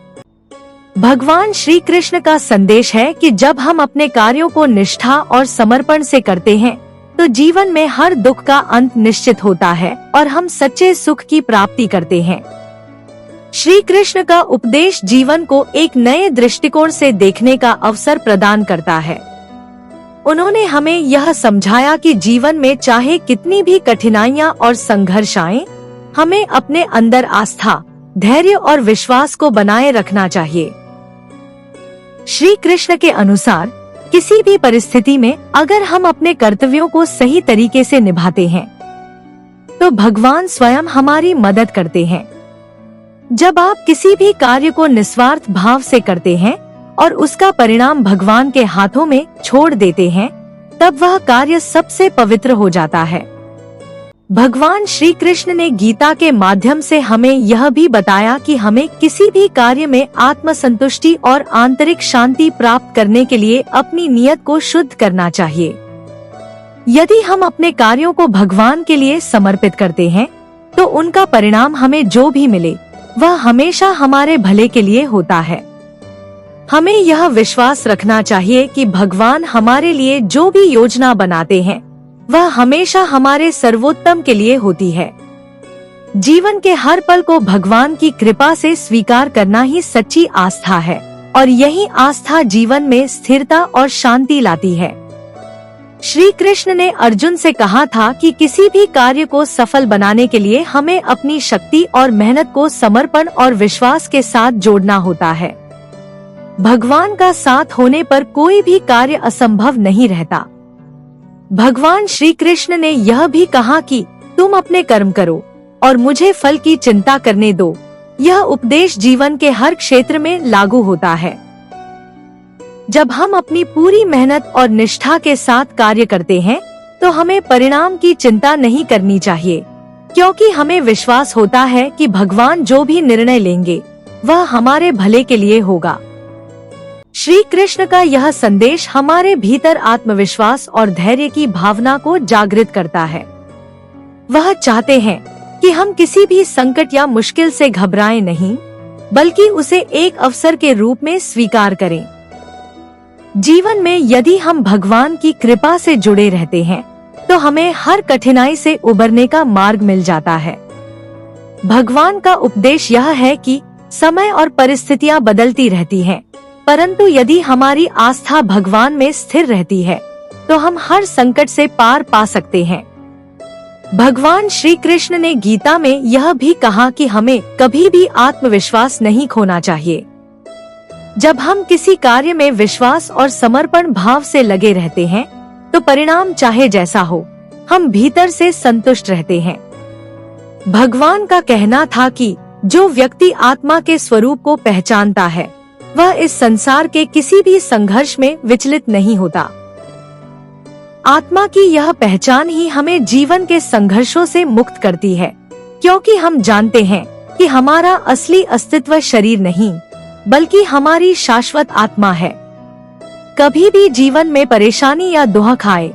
[SPEAKER 1] भगवान श्री कृष्ण का संदेश है कि जब हम अपने कार्यों को निष्ठा और समर्पण से करते हैं तो जीवन में हर दुख का अंत निश्चित होता है और हम सच्चे सुख की प्राप्ति करते हैं। श्री कृष्ण का उपदेश जीवन को एक नए दृष्टिकोण से देखने का अवसर प्रदान करता है। उन्होंने हमें यह समझाया कि जीवन में चाहे कितनी भी कठिनाइयां और संघर्ष आएं, हमें अपने अंदर आस्था, धैर्य और विश्वास को बनाए रखना चाहिए। श्री कृष्ण के अनुसार किसी भी परिस्थिति में अगर हम अपने कर्तव्यों को सही तरीके से निभाते हैं तो भगवान स्वयं हमारी मदद करते हैं। जब आप किसी भी कार्य को निस्वार्थ भाव से करते हैं और उसका परिणाम भगवान के हाथों में छोड़ देते हैं, तब वह कार्य सबसे पवित्र हो जाता है। भगवान श्री कृष्ण ने गीता के माध्यम से हमें यह भी बताया कि हमें किसी भी कार्य में आत्मसंतुष्टि और आंतरिक शांति प्राप्त करने के लिए अपनी नियत को शुद्ध करना चाहिए। यदि हम अपने कार्यों को भगवान के लिए समर्पित करते हैं तो उनका परिणाम हमें जो भी मिले वह हमेशा हमारे भले के लिए होता है। हमें यह विश्वास रखना चाहिए कि भगवान हमारे लिए जो भी योजना बनाते हैं वह हमेशा हमारे सर्वोत्तम के लिए होती है। जीवन के हर पल को भगवान की कृपा से स्वीकार करना ही सच्ची आस्था है और यही आस्था जीवन में स्थिरता और शांति लाती है। श्री कृष्ण ने अर्जुन से कहा था कि किसी भी कार्य को सफल बनाने के लिए हमें अपनी शक्ति और मेहनत को समर्पण और विश्वास के साथ जोड़ना होता है। भगवान का साथ होने पर कोई भी कार्य असंभव नहीं रहता। भगवान श्री कृष्ण ने यह भी कहा कि तुम अपने कर्म करो और मुझे फल की चिंता करने दो। यह उपदेश जीवन के हर क्षेत्र में लागू होता है। जब हम अपनी पूरी मेहनत और निष्ठा के साथ कार्य करते हैं तो हमें परिणाम की चिंता नहीं करनी चाहिए, क्योंकि हमें विश्वास होता है कि भगवान जो भी निर्णय लेंगे वह हमारे भले के लिए होगा। श्री कृष्ण का यह संदेश हमारे भीतर आत्मविश्वास और धैर्य की भावना को जागृत करता है। वह चाहते हैं कि हम किसी भी संकट या मुश्किल से घबराएं नहीं, बल्कि उसे एक अवसर के रूप में स्वीकार करें। जीवन में यदि हम भगवान की कृपा से जुड़े रहते हैं तो हमें हर कठिनाई से उबरने का मार्ग मिल जाता है। भगवान का उपदेश यह है कि समय और परिस्थितियां बदलती रहती हैं, परंतु यदि हमारी आस्था भगवान में स्थिर रहती है तो हम हर संकट से पार पा सकते हैं। भगवान श्री कृष्ण ने गीता में यह भी कहा कि हमें कभी भी आत्मविश्वास नहीं खोना चाहिए। जब हम किसी कार्य में विश्वास और समर्पण भाव से लगे रहते हैं तो परिणाम चाहे जैसा हो, हम भीतर से संतुष्ट रहते हैं। भगवान का कहना था कि जो व्यक्ति आत्मा के स्वरूप को पहचानता है वह इस संसार के किसी भी संघर्ष में विचलित नहीं होता। आत्मा की यह पहचान ही हमें जीवन के संघर्षों से मुक्त करती है, क्योंकि हम जानते हैं कि हमारा असली अस्तित्व शरीर नहीं बल्कि हमारी शाश्वत आत्मा है। कभी भी जीवन में परेशानी या दुख आए,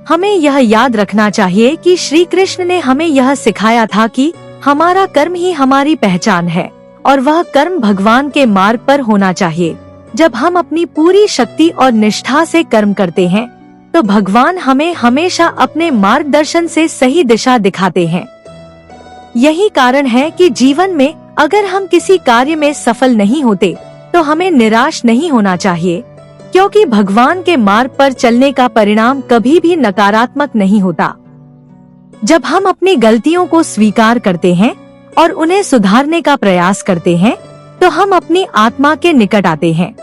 [SPEAKER 1] हमें यह याद रखना चाहिए कि श्री कृष्ण ने हमें यह सिखाया था कि हमारा कर्म ही हमारी पहचान है और वह कर्म भगवान के मार्ग पर होना चाहिए। जब हम अपनी पूरी शक्ति और निष्ठा से कर्म करते हैं तो भगवान हमें हमेशा अपने मार्गदर्शन से सही दिशा दिखाते हैं। यही कारण है कि जीवन में अगर हम किसी कार्य में सफल नहीं होते तो हमें निराश नहीं होना चाहिए, क्योंकि भगवान के मार्ग पर चलने का परिणाम कभी भी नकारात्मक नहीं होता। जब हम अपनी गलतियों को स्वीकार करते हैं और उन्हें सुधारने का प्रयास करते हैं तो हम अपनी आत्मा के निकट आते हैं।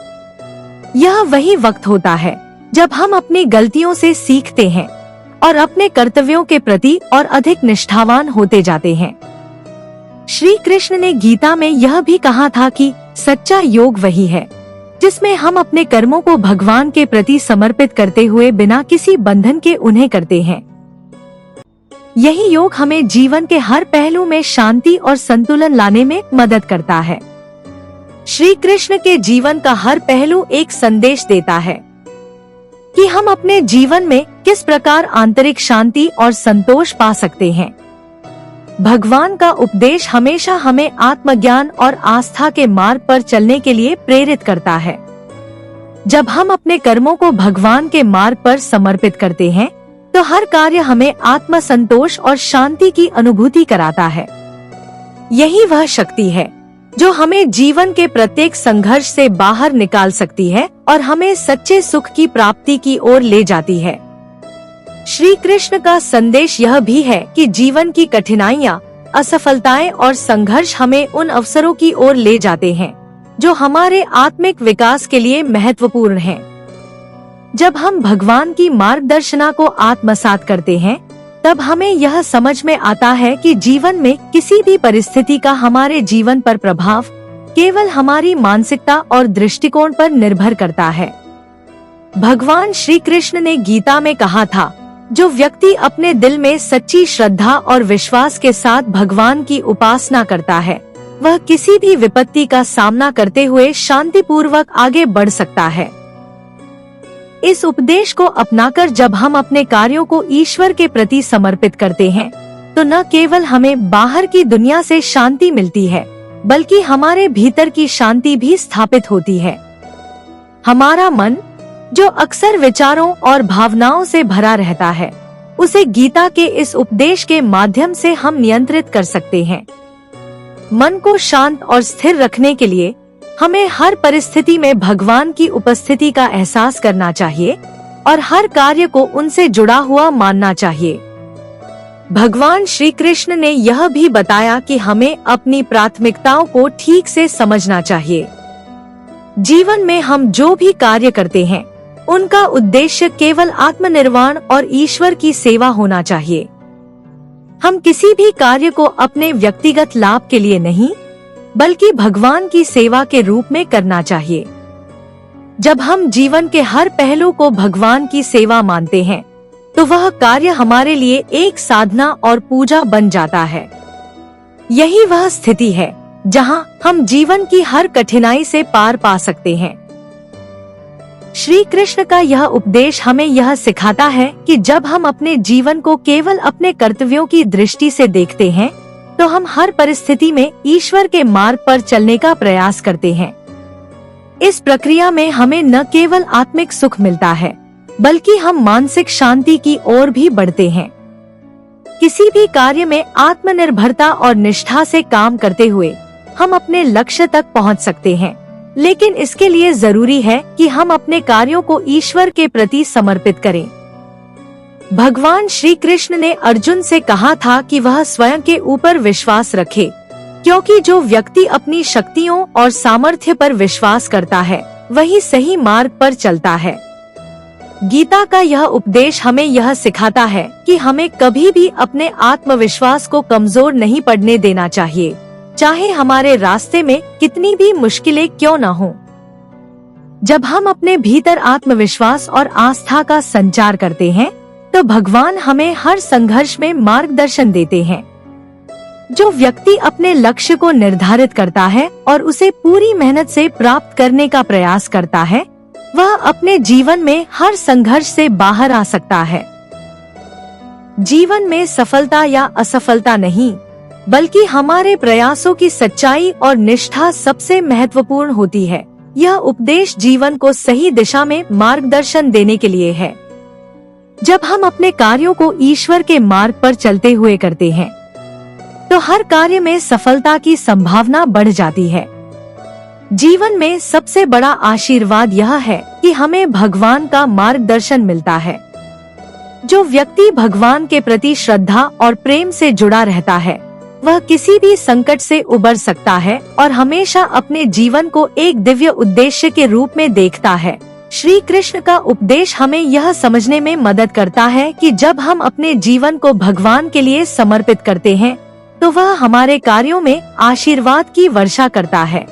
[SPEAKER 1] यह वही वक्त होता है जब हम अपनी गलतियों से सीखते हैं और अपने कर्तव्यों के प्रति और अधिक निष्ठावान होते जाते हैं। श्री कृष्ण ने गीता में यह भी कहा था कि सच्चा योग वही है जिसमें हम अपने कर्मों को भगवान के प्रति समर्पित करते हुए बिना किसी बंधन के उन्हें करते हैं। यही योग हमें जीवन के हर पहलू में शांति और संतुलन लाने में मदद करता है। श्री कृष्ण के जीवन का हर पहलू एक संदेश देता है कि हम अपने जीवन में किस प्रकार आंतरिक शांति और संतोष पा सकते हैं। भगवान का उपदेश हमेशा हमें आत्मज्ञान और आस्था के मार्ग पर चलने के लिए प्रेरित करता है। जब हम अपने कर्मों को भगवान के मार्ग पर समर्पित करते हैं तो हर कार्य हमें आत्म संतोष और शांति की अनुभूति कराता है। यही वह शक्ति है जो हमें जीवन के प्रत्येक संघर्ष से बाहर निकाल सकती है और हमें सच्चे सुख की प्राप्ति की ओर ले जाती है। श्री कृष्ण का संदेश यह भी है कि जीवन की कठिनाइयाँ, असफलताएं और संघर्ष हमें उन अवसरों की ओर ले जाते हैं जो हमारे आत्मिक विकास के लिए महत्वपूर्ण हैं। जब हम भगवान की मार्गदर्शना को आत्मसात करते हैं तब हमें यह समझ में आता है कि जीवन में किसी भी परिस्थिति का हमारे जीवन पर प्रभाव केवल हमारी मानसिकता और दृष्टिकोण पर निर्भर करता है। भगवान श्री कृष्ण ने गीता में कहा था, जो व्यक्ति अपने दिल में सच्ची श्रद्धा और विश्वास के साथ भगवान की उपासना करता है वह किसी भी विपत्ति का सामना करते हुए शांतिपूर्वक आगे बढ़ सकता है। इस उपदेश को अपनाकर जब हम अपने कार्यों को ईश्वर के प्रति समर्पित करते हैं तो न केवल हमें बाहर की दुनिया से शांति मिलती है बल्कि हमारे भीतर की शांति भी स्थापित होती है। हमारा मन जो अक्सर विचारों और भावनाओं से भरा रहता है उसे गीता के इस उपदेश के माध्यम से हम नियंत्रित कर सकते हैं। मन को शांत और स्थिर रखने के लिए हमें हर परिस्थिति में भगवान की उपस्थिति का एहसास करना चाहिए और हर कार्य को उनसे जुड़ा हुआ मानना चाहिए। भगवान श्री कृष्ण ने यह भी बताया कि हमें अपनी प्राथमिकताओं को ठीक से समझना चाहिए। जीवन में हम जो भी कार्य करते हैं उनका उद्देश्य केवल आत्मनिर्वाण और ईश्वर की सेवा होना चाहिए। हम किसी भी कार्य को अपने व्यक्तिगत लाभ के लिए नहीं बल्कि भगवान की सेवा के रूप में करना चाहिए। जब हम जीवन के हर पहलू को भगवान की सेवा मानते हैं तो वह कार्य हमारे लिए एक साधना और पूजा बन जाता है। यही वह स्थिति है जहां हम जीवन की हर कठिनाई से पार पा सकते हैं। श्री कृष्ण का यह उपदेश हमें यह सिखाता है कि जब हम अपने जीवन को केवल अपने कर्तव्यों की दृष्टि से देखते हैं तो हम हर परिस्थिति में ईश्वर के मार्ग पर चलने का प्रयास करते हैं। इस प्रक्रिया में हमें न केवल आत्मिक सुख मिलता है बल्कि हम मानसिक शांति की ओर भी बढ़ते हैं। किसी भी कार्य में आत्मनिर्भरता और निष्ठा से काम करते हुए हम अपने लक्ष्य तक पहुंच सकते हैं, लेकिन इसके लिए जरूरी है कि हम अपने कार्यों को ईश्वर के प्रति समर्पित करें। भगवान श्री कृष्ण ने अर्जुन से कहा था कि वह स्वयं के ऊपर विश्वास रखे, क्योंकि जो व्यक्ति अपनी शक्तियों और सामर्थ्य पर विश्वास करता है वही सही मार्ग पर चलता है। गीता का यह उपदेश हमें यह सिखाता है कि हमें कभी भी अपने आत्मविश्वास को कमजोर नहीं पड़ने देना चाहिए, चाहे हमारे रास्ते में कितनी भी मुश्किलें क्यों न हो। जब हम अपने भीतर आत्मविश्वास और आस्था का संचार करते हैं तो भगवान हमें हर संघर्ष में मार्गदर्शन देते हैं। जो व्यक्ति अपने लक्ष्य को निर्धारित करता है और उसे पूरी मेहनत से प्राप्त करने का प्रयास करता है, वह अपने जीवन में हर संघर्ष से बाहर आ सकता है। जीवन में सफलता या असफलता नहीं, बल्कि हमारे प्रयासों की सच्चाई और निष्ठा सबसे महत्वपूर्ण होती है। यह उपदेश जीवन को सही दिशा में मार्गदर्शन देने के लिए है। जब हम अपने कार्यों को ईश्वर के मार्ग पर चलते हुए करते हैं, तो हर कार्य में सफलता की संभावना बढ़ जाती है। जीवन में सबसे बड़ा आशीर्वाद यह है कि हमें भगवान का मार्गदर्शन मिलता है। जो व्यक्ति भगवान के प्रति श्रद्धा और प्रेम से जुड़ा रहता है, वह किसी भी संकट से उबर सकता है और हमेशा अपने जीवन को एक दिव्य उद्देश्य के रूप में देखता है। श्री कृष्ण का उपदेश हमें यह समझने में मदद करता है कि जब हम अपने जीवन को भगवान के लिए समर्पित करते हैं, तो वह हमारे कार्यों में आशीर्वाद की वर्षा करता है।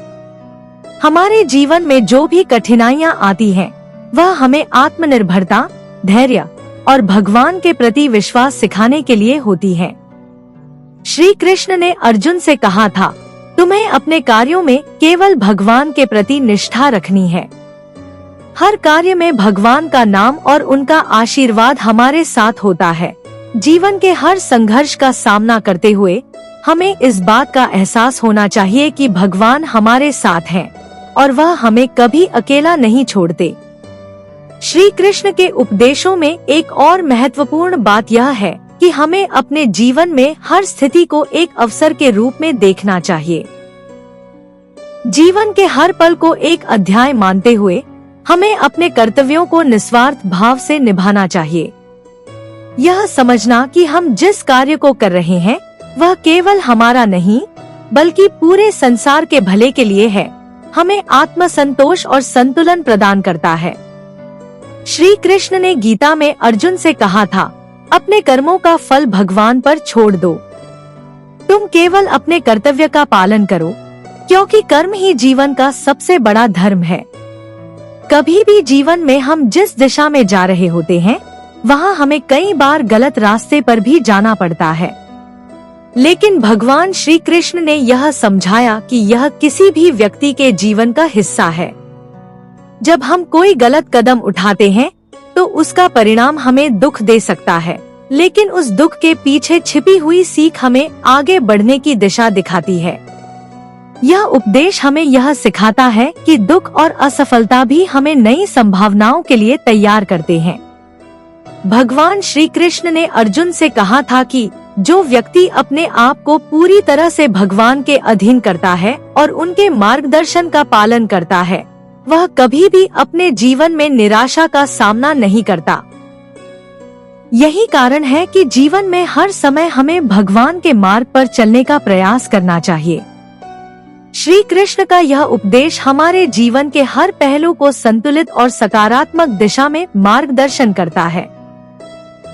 [SPEAKER 1] हमारे जीवन में जो भी कठिनाइयाँ आती हैं, वह हमें आत्मनिर्भरता, धैर्य और भगवान के प्रति विश्वास सिखाने के लिए होती है। श्री कृष्ण ने अर्जुन से कहा था, तुम्हें अपने कार्यों में केवल भगवान के प्रति निष्ठा रखनी है। हर कार्य में भगवान का नाम और उनका आशीर्वाद हमारे साथ होता है। जीवन के हर संघर्ष का सामना करते हुए हमें इस बात का एहसास होना चाहिए कि भगवान हमारे साथ हैं और वह हमें कभी अकेला नहीं छोड़ते। श्री कृष्ण के उपदेशों में एक और महत्वपूर्ण बात यह है कि हमें अपने जीवन में हर स्थिति को एक अवसर के रूप में देखना चाहिए। जीवन के हर पल को एक अध्याय मानते हुए हमें अपने कर्तव्यों को निस्वार्थ भाव से निभाना चाहिए। यह समझना कि हम जिस कार्य को कर रहे हैं, वह केवल हमारा नहीं, बल्कि पूरे संसार के भले के लिए है, हमें आत्मसंतोष और संतुलन प्रदान करता है। श्री कृष्ण ने गीता में अर्जुन से कहा था, अपने कर्मों का फल भगवान पर छोड़ दो। तुम केवल अपने कर्तव्य का पालन करो, क्योंकि कर्म ही जीवन का सबसे बड़ा धर्म है। कभी भी जीवन में हम जिस दिशा में जा रहे होते हैं, वहाँ हमें कई बार गलत रास्ते पर भी जाना पड़ता है, लेकिन भगवान श्री कृष्ण ने यह समझाया कि यह किसी भी व्यक्ति के जीवन का हिस्सा है। जब हम कोई गलत कदम उठाते हैं, तो उसका परिणाम हमें दुख दे सकता है, लेकिन उस दुख के पीछे छिपी हुई सीख हमें आगे बढ़ने की दिशा दिखाती है। यह उपदेश हमें यह सिखाता है कि दुख और असफलता भी हमें नई संभावनाओं के लिए तैयार करते हैं। भगवान श्री कृष्ण ने अर्जुन से कहा था कि जो व्यक्ति अपने आप को पूरी तरह से भगवान के अधीन करता है और उनके मार्गदर्शन का पालन करता है, वह कभी भी अपने जीवन में निराशा का सामना नहीं करता। यही कारण है कि जीवन में हर समय हमें भगवान के मार्ग पर चलने का प्रयास करना चाहिए। श्री कृष्ण का यह उपदेश हमारे जीवन के हर पहलू को संतुलित और सकारात्मक दिशा में मार्गदर्शन करता है।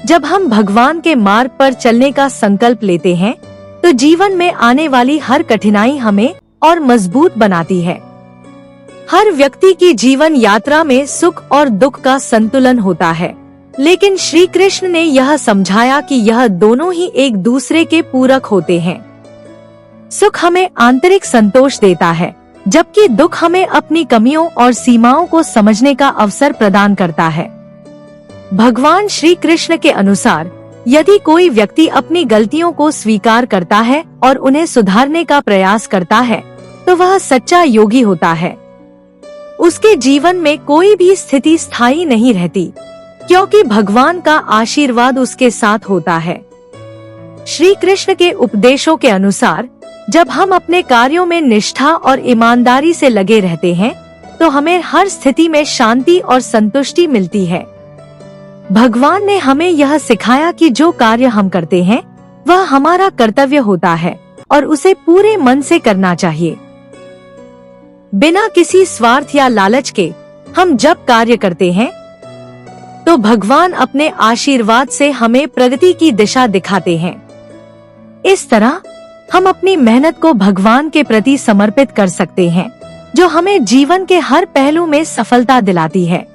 [SPEAKER 1] जब हम भगवान के मार्ग पर चलने का संकल्प लेते हैं, तो जीवन में आने वाली हर कठिनाई हमें और मजबूत बनाती है। हर व्यक्ति की जीवन यात्रा में सुख और दुख का संतुलन होता है, लेकिन श्री कृष्ण ने यह समझाया कि यह दोनों ही एक दूसरे के पूरक होते हैं। सुख हमें आंतरिक संतोष देता है, जबकि दुख हमें अपनी कमियों और सीमाओं को समझने का अवसर प्रदान करता है। भगवान श्री कृष्ण के अनुसार, यदि कोई व्यक्ति अपनी गलतियों को स्वीकार करता है और उन्हें सुधारने का प्रयास करता है, तो वह सच्चा योगी होता है। उसके जीवन में कोई भी स्थिति स्थायी नहीं रहती, क्योंकि भगवान का आशीर्वाद उसके साथ होता है। श्री कृष्ण के उपदेशों के अनुसार, जब हम अपने कार्यों में निष्ठा और ईमानदारी से लगे रहते हैं, तो हमें हर स्थिति में शांति और संतुष्टि मिलती है। भगवान ने हमें यह सिखाया कि जो कार्य हम करते हैं, वह हमारा कर्तव्य होता है और उसे पूरे मन से करना चाहिए। बिना किसी स्वार्थ या लालच के हम जब कार्य करते हैं, तो भगवान अपने आशीर्वाद से हमें प्रगति की दिशा दिखाते हैं। इस तरह हम अपनी मेहनत को भगवान के प्रति समर्पित कर सकते हैं, जो हमें जीवन के हर पहलू में सफलता दिलाती है।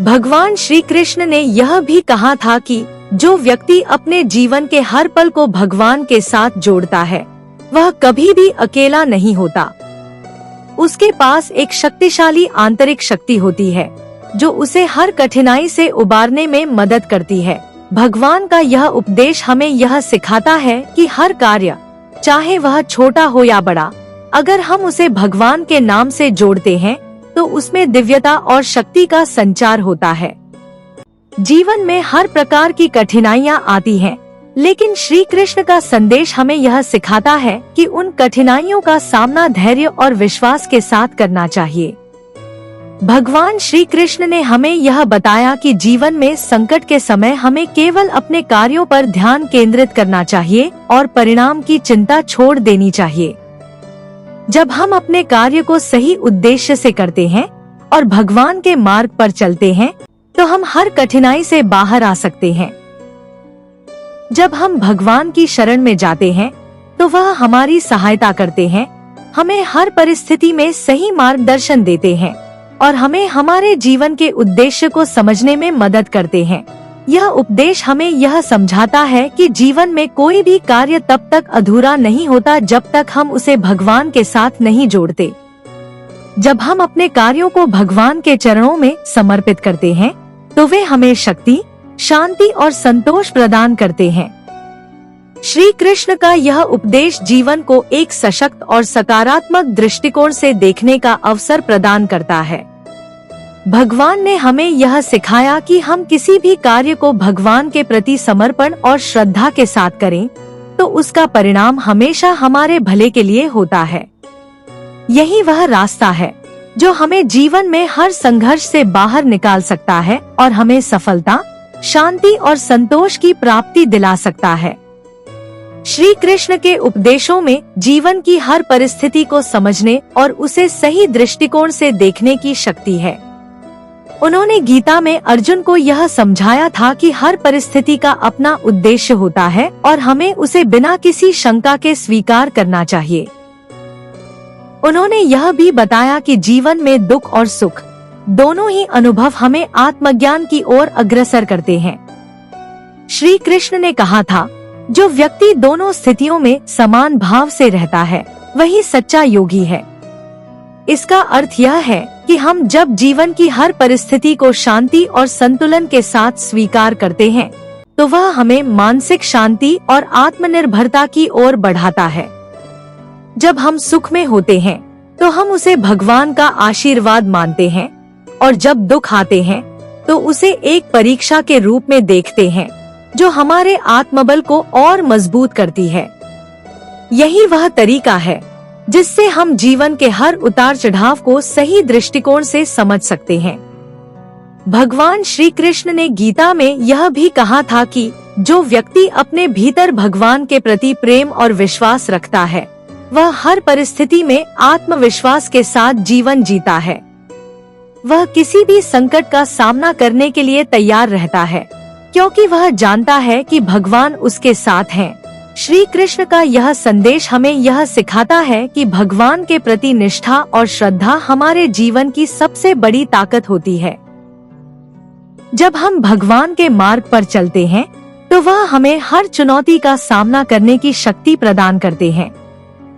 [SPEAKER 1] भगवान श्री कृष्ण ने यह भी कहा था कि जो व्यक्ति अपने जीवन के हर पल को भगवान के साथ जोड़ता है वह कभी भी अकेला नहीं होता। उसके पास एक शक्तिशाली आंतरिक शक्ति होती है जो उसे हर कठिनाई से उबारने में मदद करती है। भगवान का यह उपदेश हमें यह सिखाता है कि हर कार्य, चाहे वह छोटा हो या बड़ा, अगर हम उसे भगवान के नाम से जोड़ते हैं तो उसमें दिव्यता और शक्ति का संचार होता है। जीवन में हर प्रकार की कठिनाइयाँ आती हैं, लेकिन श्री कृष्ण का संदेश हमें यह सिखाता है कि उन कठिनाइयों का सामना धैर्य और विश्वास के साथ करना चाहिए। भगवान श्री कृष्ण ने हमें यह बताया कि जीवन में संकट के समय हमें केवल अपने कार्यों पर ध्यान केंद्रित करना चाहिए और परिणाम की चिंता छोड़ देनी चाहिए। जब हम अपने कार्य को सही उद्देश्य से करते हैं और भगवान के मार्ग पर चलते हैं तो हम हर कठिनाई से बाहर आ सकते हैं। जब हम भगवान की शरण में जाते हैं तो वह हमारी सहायता करते हैं, हमें हर परिस्थिति में सही मार्गदर्शन देते हैं और हमें हमारे जीवन के उद्देश्य को समझने में मदद करते हैं। यह उपदेश हमें यह समझाता है कि जीवन में कोई भी कार्य तब तक अधूरा नहीं होता जब तक हम उसे भगवान के साथ नहीं जोड़ते। जब हम अपने कार्यों को भगवान के चरणों में समर्पित करते हैं तो वे हमें शक्ति, शांति और संतोष प्रदान करते हैं। श्री कृष्ण का यह उपदेश जीवन को एक सशक्त और सकारात्मक दृष्टिकोण से देखने का अवसर प्रदान करता है। भगवान ने हमें यह सिखाया कि हम किसी भी कार्य को भगवान के प्रति समर्पण और श्रद्धा के साथ करें तो उसका परिणाम हमेशा हमारे भले के लिए होता है। यही वह रास्ता है जो हमें जीवन में हर संघर्ष से बाहर निकाल सकता है और हमें सफलता, शांति और संतोष की प्राप्ति दिला सकता है। श्री कृष्ण के उपदेशों में जीवन की हर परिस्थिति को समझने और उसे सही दृष्टिकोण से देखने की शक्ति है। उन्होंने गीता में अर्जुन को यह समझाया था कि हर परिस्थिति का अपना उद्देश्य होता है और हमें उसे बिना किसी शंका के स्वीकार करना चाहिए। उन्होंने यह भी बताया कि जीवन में दुख और सुख दोनों ही अनुभव हमें आत्मज्ञान की ओर अग्रसर करते हैं। श्री कृष्ण ने कहा था, जो व्यक्ति दोनों स्थितियों में समान भाव से रहता है वही सच्चा योगी है। इसका अर्थ यह है कि हम जब जीवन की हर परिस्थिति को शांति और संतुलन के साथ स्वीकार करते हैं तो वह हमें मानसिक शांति और आत्मनिर्भरता की ओर बढ़ाता है। जब हम सुख में होते हैं तो हम उसे भगवान का आशीर्वाद मानते हैं और जब दुख आते हैं तो उसे एक परीक्षा के रूप में देखते हैं जो हमारे आत्मबल को और मजबूत करती है। यही वह तरीका है जिससे हम जीवन के हर उतार चढ़ाव को सही दृष्टिकोण से समझ सकते हैं। भगवान श्री कृष्ण ने गीता में यह भी कहा था कि जो व्यक्ति अपने भीतर भगवान के प्रति प्रेम और विश्वास रखता है वह हर परिस्थिति में आत्मविश्वास के साथ जीवन जीता है। वह किसी भी संकट का सामना करने के लिए तैयार रहता है क्योंकि वह जानता है कि भगवान उसके साथ हैं। श्री कृष्ण का यह संदेश हमें यह सिखाता है कि भगवान के प्रति निष्ठा और श्रद्धा हमारे जीवन की सबसे बड़ी ताकत होती है। जब हम भगवान के मार्ग पर चलते हैं तो वह हमें हर चुनौती का सामना करने की शक्ति प्रदान करते हैं।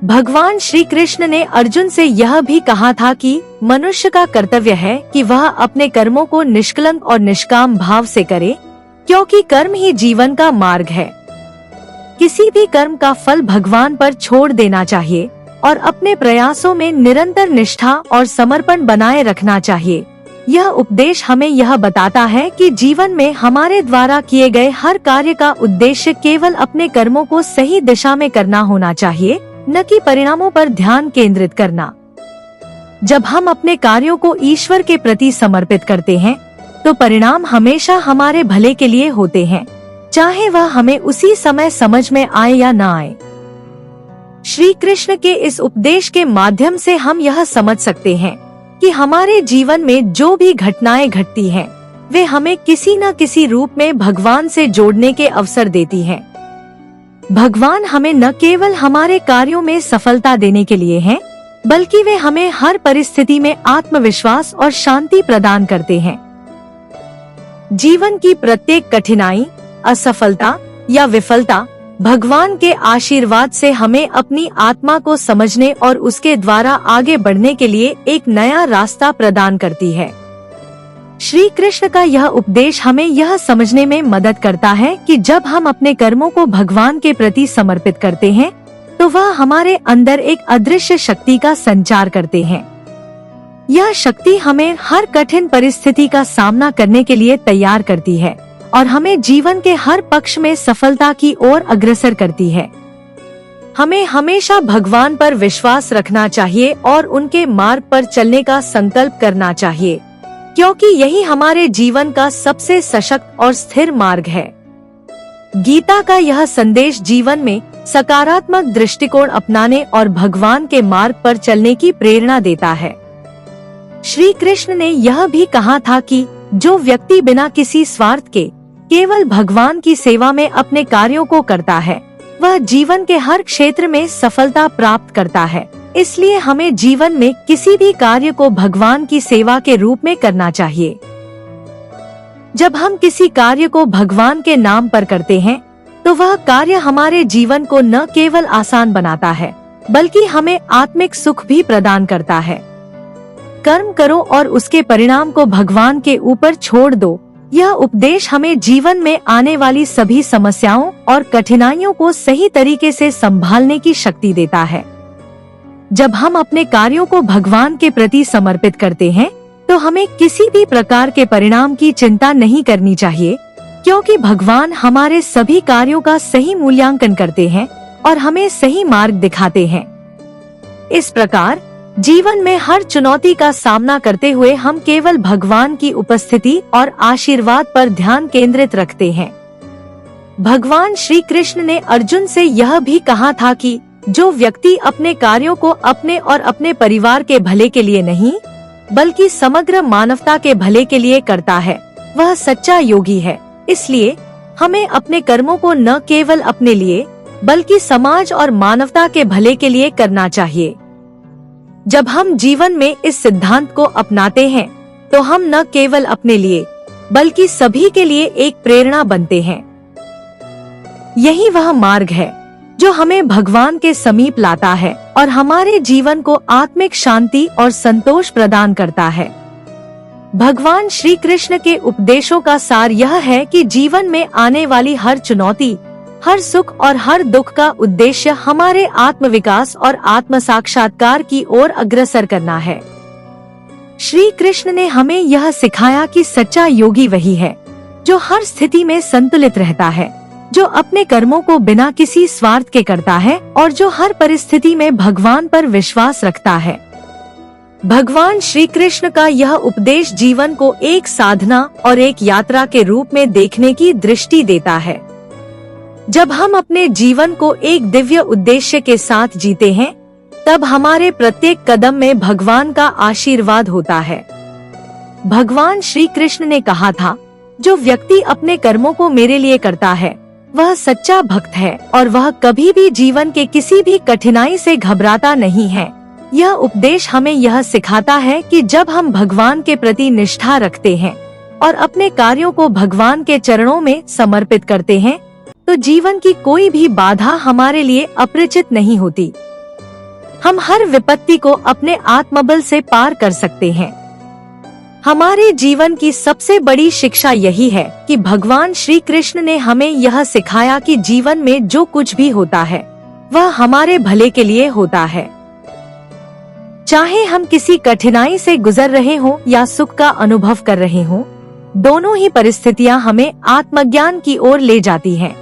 [SPEAKER 1] भगवान श्री कृष्ण ने अर्जुन से यह भी कहा था कि मनुष्य का कर्तव्य है कि वह अपने कर्मों को निष्कलंक और निष्काम भाव से करे, क्योंकि कर्म ही जीवन का मार्ग है। किसी भी कर्म का फल भगवान पर छोड़ देना चाहिए और अपने प्रयासों में निरंतर निष्ठा और समर्पण बनाए रखना चाहिए। यह उपदेश हमें यह बताता है कि जीवन में हमारे द्वारा किए गए हर कार्य का उद्देश्य केवल अपने कर्मों को सही दिशा में करना होना चाहिए, न कि परिणामों पर ध्यान केंद्रित करना। जब हम अपने कार्यों को ईश्वर के प्रति समर्पित करते हैं तो परिणाम हमेशा हमारे भले के लिए होते हैं, चाहे वह हमें उसी समय समझ में आए या न आए। श्री कृष्ण के इस उपदेश के माध्यम से हम यह समझ सकते हैं कि हमारे जीवन में जो भी घटनाएं घटती हैं, वे हमें किसी न किसी रूप में भगवान से जोड़ने के अवसर देती हैं। भगवान हमें न केवल हमारे कार्यों में सफलता देने के लिए हैं, बल्कि वे हमें हर परिस्थिति में आत्मविश्वास और शांति प्रदान करते हैं। जीवन की प्रत्येक कठिनाई, असफलता या विफलता, भगवान के आशीर्वाद से हमें अपनी आत्मा को समझने और उसके द्वारा आगे बढ़ने के लिए एक नया रास्ता प्रदान करती है। श्री कृष्ण का यह उपदेश हमें यह समझने में मदद करता है कि जब हम अपने कर्मों को भगवान के प्रति समर्पित करते हैं तो वह हमारे अंदर एक अदृश्य शक्ति का संचार करते हैं। यह शक्ति हमें हर कठिन परिस्थिति का सामना करने के लिए तैयार करती है और हमें जीवन के हर पक्ष में सफलता की ओर अग्रसर करती है। हमें हमेशा भगवान पर विश्वास रखना चाहिए और उनके मार्ग पर चलने का संकल्प करना चाहिए, क्योंकि यही हमारे जीवन का सबसे सशक्त और स्थिर मार्ग है। गीता का यह संदेश जीवन में सकारात्मक दृष्टिकोण अपनाने और भगवान के मार्ग पर चलने की प्रेरणा देता है। श्री कृष्ण ने यह भी कहा था कि जो व्यक्ति बिना किसी स्वार्थ के केवल भगवान की सेवा में अपने कार्यों को करता है वह जीवन के हर क्षेत्र में सफलता प्राप्त करता है। इसलिए हमें जीवन में किसी भी कार्य को भगवान की सेवा के रूप में करना चाहिए। जब हम किसी कार्य को भगवान के नाम पर करते हैं तो वह कार्य हमारे जीवन को न केवल आसान बनाता है बल्कि हमें आत्मिक सुख भी प्रदान करता है। कर्म करो और उसके परिणाम को भगवान के ऊपर छोड़ दो। यह उपदेश हमें जीवन में आने वाली सभी समस्याओं और कठिनाइयों को सही तरीके से संभालने की शक्ति देता है। जब हम अपने कार्यों को भगवान के प्रति समर्पित करते हैं तो हमें किसी भी प्रकार के परिणाम की चिंता नहीं करनी चाहिए, क्योंकि भगवान हमारे सभी कार्यों का सही मूल्यांकन करते हैं और हमें सही मार्ग दिखाते हैं। इस प्रकार जीवन में हर चुनौती का सामना करते हुए हम केवल भगवान की उपस्थिति और आशीर्वाद पर ध्यान केंद्रित रखते हैं। भगवान श्री कृष्ण ने अर्जुन से यह भी कहा था कि जो व्यक्ति अपने कार्यों को अपने और अपने परिवार के भले के लिए नहीं बल्कि समग्र मानवता के भले के लिए करता है वह सच्चा योगी है। इसलिए हमें अपने कर्मों को न केवल अपने लिए बल्कि समाज और मानवता के भले के लिए करना चाहिए। जब हम जीवन में इस सिद्धांत को अपनाते हैं तो हम न केवल अपने लिए बल्कि सभी के लिए एक प्रेरणा बनते हैं। यही वह मार्ग है जो हमें भगवान के समीप लाता है और हमारे जीवन को आत्मिक शांति और संतोष प्रदान करता है। भगवान श्री कृष्ण के उपदेशों का सार यह है कि जीवन में आने वाली हर चुनौती, हर सुख और हर दुख का उद्देश्य हमारे आत्मविकास और आत्म साक्षात्कार की ओर अग्रसर करना है। श्री कृष्ण ने हमें यह सिखाया कि सच्चा योगी वही है जो हर स्थिति में संतुलित रहता है, जो अपने कर्मों को बिना किसी स्वार्थ के करता है और जो हर परिस्थिति में भगवान पर विश्वास रखता है। भगवान श्री कृष्ण का यह उपदेश जीवन को एक साधना और एक यात्रा के रूप में देखने की दृष्टि देता है। जब हम अपने जीवन को एक दिव्य उद्देश्य के साथ जीते हैं तब हमारे प्रत्येक कदम में भगवान का आशीर्वाद होता है। भगवान श्री कृष्ण ने कहा था, जो व्यक्ति अपने कर्मों को मेरे लिए करता है वह सच्चा भक्त है और वह कभी भी जीवन के किसी भी कठिनाई से घबराता नहीं है। यह उपदेश हमें यह सिखाता है कि जब हम भगवान के प्रति निष्ठा रखते हैं और अपने कार्यों को भगवान के चरणों में समर्पित करते हैं तो जीवन की कोई भी बाधा हमारे लिए अपरिचित नहीं होती। हम हर विपत्ति को अपने आत्मबल से पार कर सकते हैं। हमारे जीवन की सबसे बड़ी शिक्षा यही है कि भगवान श्री कृष्ण ने हमें यह सिखाया कि जीवन में जो कुछ भी होता है वह हमारे भले के लिए होता है। चाहे हम किसी कठिनाई से गुजर रहे हों या सुख का अनुभव कर रहे हों, दोनों ही परिस्थितियां हमें आत्मज्ञान की ओर ले जाती हैं।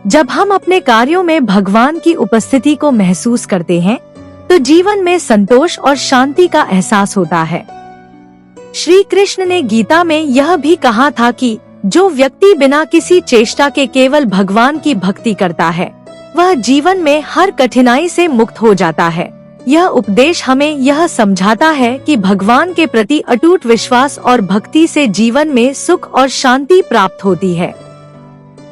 [SPEAKER 1] जब हम अपने कार्यों में भगवान की उपस्थिति को महसूस करते हैं तो जीवन में संतोष और शांति का एहसास होता है। श्री कृष्ण ने गीता में यह भी कहा था कि जो व्यक्ति बिना किसी चेष्टा के केवल भगवान की भक्ति करता है वह जीवन में हर कठिनाई से मुक्त हो जाता है। यह उपदेश हमें यह समझाता है कि भगवान के प्रति अटूट विश्वास और भक्ति से जीवन में सुख और शांति प्राप्त होती है।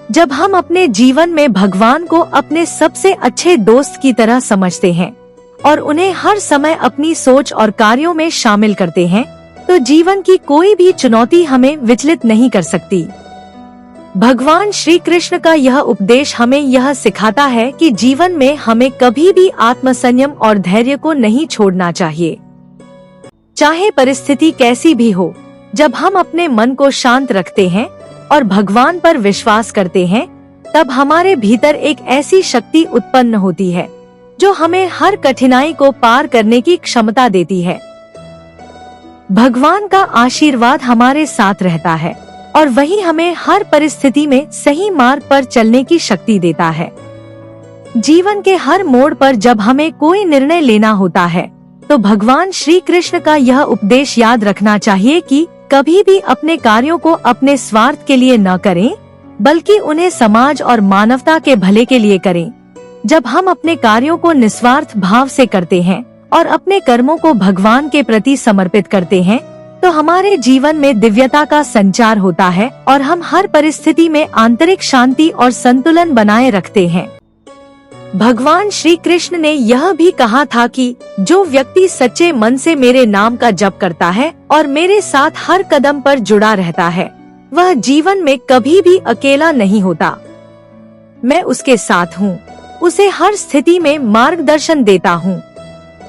[SPEAKER 1] जब हम अपने जीवन में भगवान को अपने सबसे अच्छे दोस्त की तरह समझते हैं और उन्हें हर समय अपनी सोच और कार्यों में शामिल करते हैं तो जीवन की कोई भी चुनौती हमें विचलित नहीं कर सकती। भगवान श्री कृष्ण का यह उपदेश हमें यह सिखाता है कि जीवन में हमें कभी भी आत्मसंयम और धैर्य को नहीं छोड़ना चाहिए। चाहे परिस्थिति कैसी भी हो, जब हम अपने मन को शांत रखते हैं और भगवान पर विश्वास करते हैं, तब हमारे भीतर एक ऐसी शक्ति उत्पन्न होती है जो हमें हर कठिनाई को पार करने की क्षमता देती है। भगवान का आशीर्वाद हमारे साथ रहता है और वही हमें हर परिस्थिति में सही मार्ग पर चलने की शक्ति देता है। जीवन के हर मोड़ पर जब हमें कोई निर्णय लेना होता है, तो भगवान श्री कृष्ण का यह उपदेश याद रखना चाहिए कि कभी भी अपने कार्यों को अपने स्वार्थ के लिए न करें, बल्कि उन्हें समाज और मानवता के भले के लिए करें। जब हम अपने कार्यों को निस्वार्थ भाव से करते हैं और अपने कर्मों को भगवान के प्रति समर्पित करते हैं, तो हमारे जीवन में दिव्यता का संचार होता है और हम हर परिस्थिति में आंतरिक शांति और संतुलन बनाए रखते हैं। भगवान श्री कृष्ण ने यह भी कहा था कि जो व्यक्ति सच्चे मन से मेरे नाम का जप करता है और मेरे साथ हर कदम पर जुड़ा रहता है, वह जीवन में कभी भी अकेला नहीं होता। मैं उसके साथ हूँ, उसे हर स्थिति में मार्गदर्शन देता हूँ।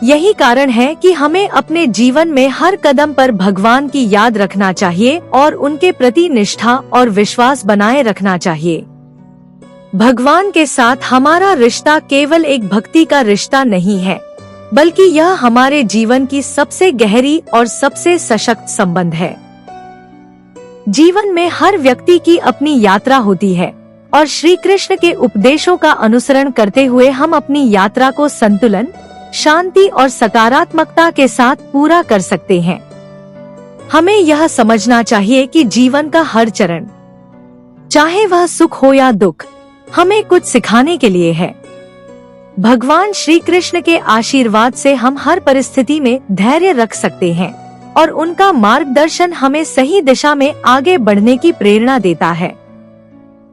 [SPEAKER 1] यही कारण है कि हमें अपने जीवन में हर कदम पर भगवान की याद रखना चाहिए और उनके प्रति निष्ठा और विश्वास बनाए रखना चाहिए। भगवान के साथ हमारा रिश्ता केवल एक भक्ति का रिश्ता नहीं है, बल्कि यह हमारे जीवन की सबसे गहरी और सबसे सशक्त संबंध है। जीवन में हर व्यक्ति की अपनी यात्रा होती है और श्री कृष्ण के उपदेशों का अनुसरण करते हुए हम अपनी यात्रा को संतुलन, शांति और सकारात्मकता के साथ पूरा कर सकते हैं। हमें यह समझना चाहिए कि जीवन का हर चरण, चाहे वह सुख हो या दुख, हमें कुछ सिखाने के लिए है। भगवान श्री कृष्ण के आशीर्वाद से हम हर परिस्थिति में धैर्य रख सकते हैं और उनका मार्गदर्शन हमें सही दिशा में आगे बढ़ने की प्रेरणा देता है।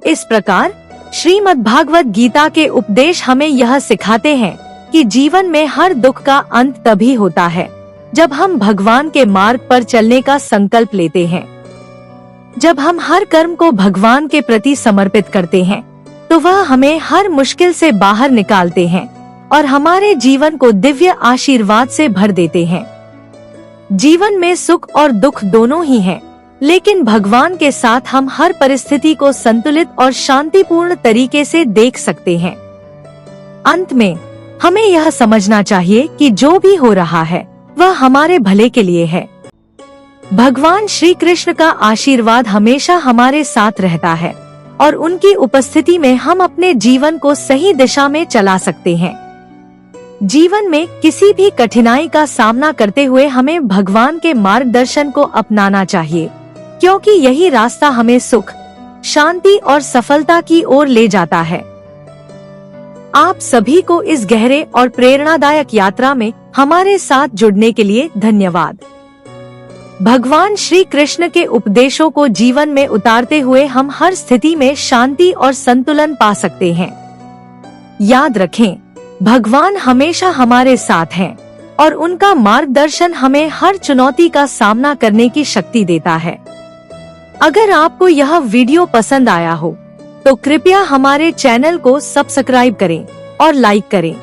[SPEAKER 1] इस प्रकार श्रीमद्भागवत गीता के उपदेश हमें यह सिखाते हैं कि जीवन में हर दुख का अंत तभी होता है जब हम भगवान के मार्ग पर चलने का संकल्प लेते हैं। जब हम हर कर्म को भगवान के प्रति समर्पित करते हैं, तो वह हमें हर मुश्किल से बाहर निकालते हैं और हमारे जीवन को दिव्य आशीर्वाद से भर देते हैं। जीवन में सुख और दुख दोनों ही हैं, लेकिन भगवान के साथ हम हर परिस्थिति को संतुलित और शांतिपूर्ण तरीके से देख सकते हैं। अंत में हमें यह समझना चाहिए कि जो भी हो रहा है वह हमारे भले के लिए है। भगवान श्री कृष्ण का आशीर्वाद हमेशा हमारे साथ रहता है और उनकी उपस्थिति में हम अपने जीवन को सही दिशा में चला सकते हैं। जीवन में किसी भी कठिनाई का सामना करते हुए हमें भगवान के मार्गदर्शन को अपनाना चाहिए, क्योंकि यही रास्ता हमें सुख, शांति और सफलता की ओर ले जाता है। आप सभी को इस गहरे और प्रेरणादायक यात्रा में हमारे साथ जुड़ने के लिए धन्यवाद। भगवान श्री कृष्ण के उपदेशों को जीवन में उतारते हुए हम हर स्थिति में शांति और संतुलन पा सकते हैं। याद रखें, भगवान हमेशा हमारे साथ हैं और उनका मार्गदर्शन हमें हर चुनौती का सामना करने की शक्ति देता है। अगर आपको यह वीडियो पसंद आया हो, तो कृपया हमारे चैनल को सब्सक्राइब करें और लाइक करें।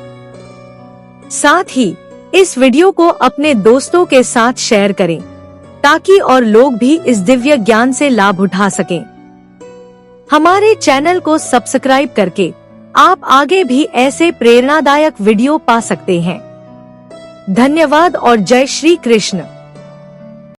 [SPEAKER 1] साथ ही इस वीडियो को अपने दोस्तों के साथ शेयर करें, ताकि और लोग भी इस दिव्य ज्ञान से लाभ उठा सकें। हमारे चैनल को सब्सक्राइब करके आप आगे भी ऐसे प्रेरणादायक वीडियो पा सकते हैं। धन्यवाद और जय श्री कृष्ण।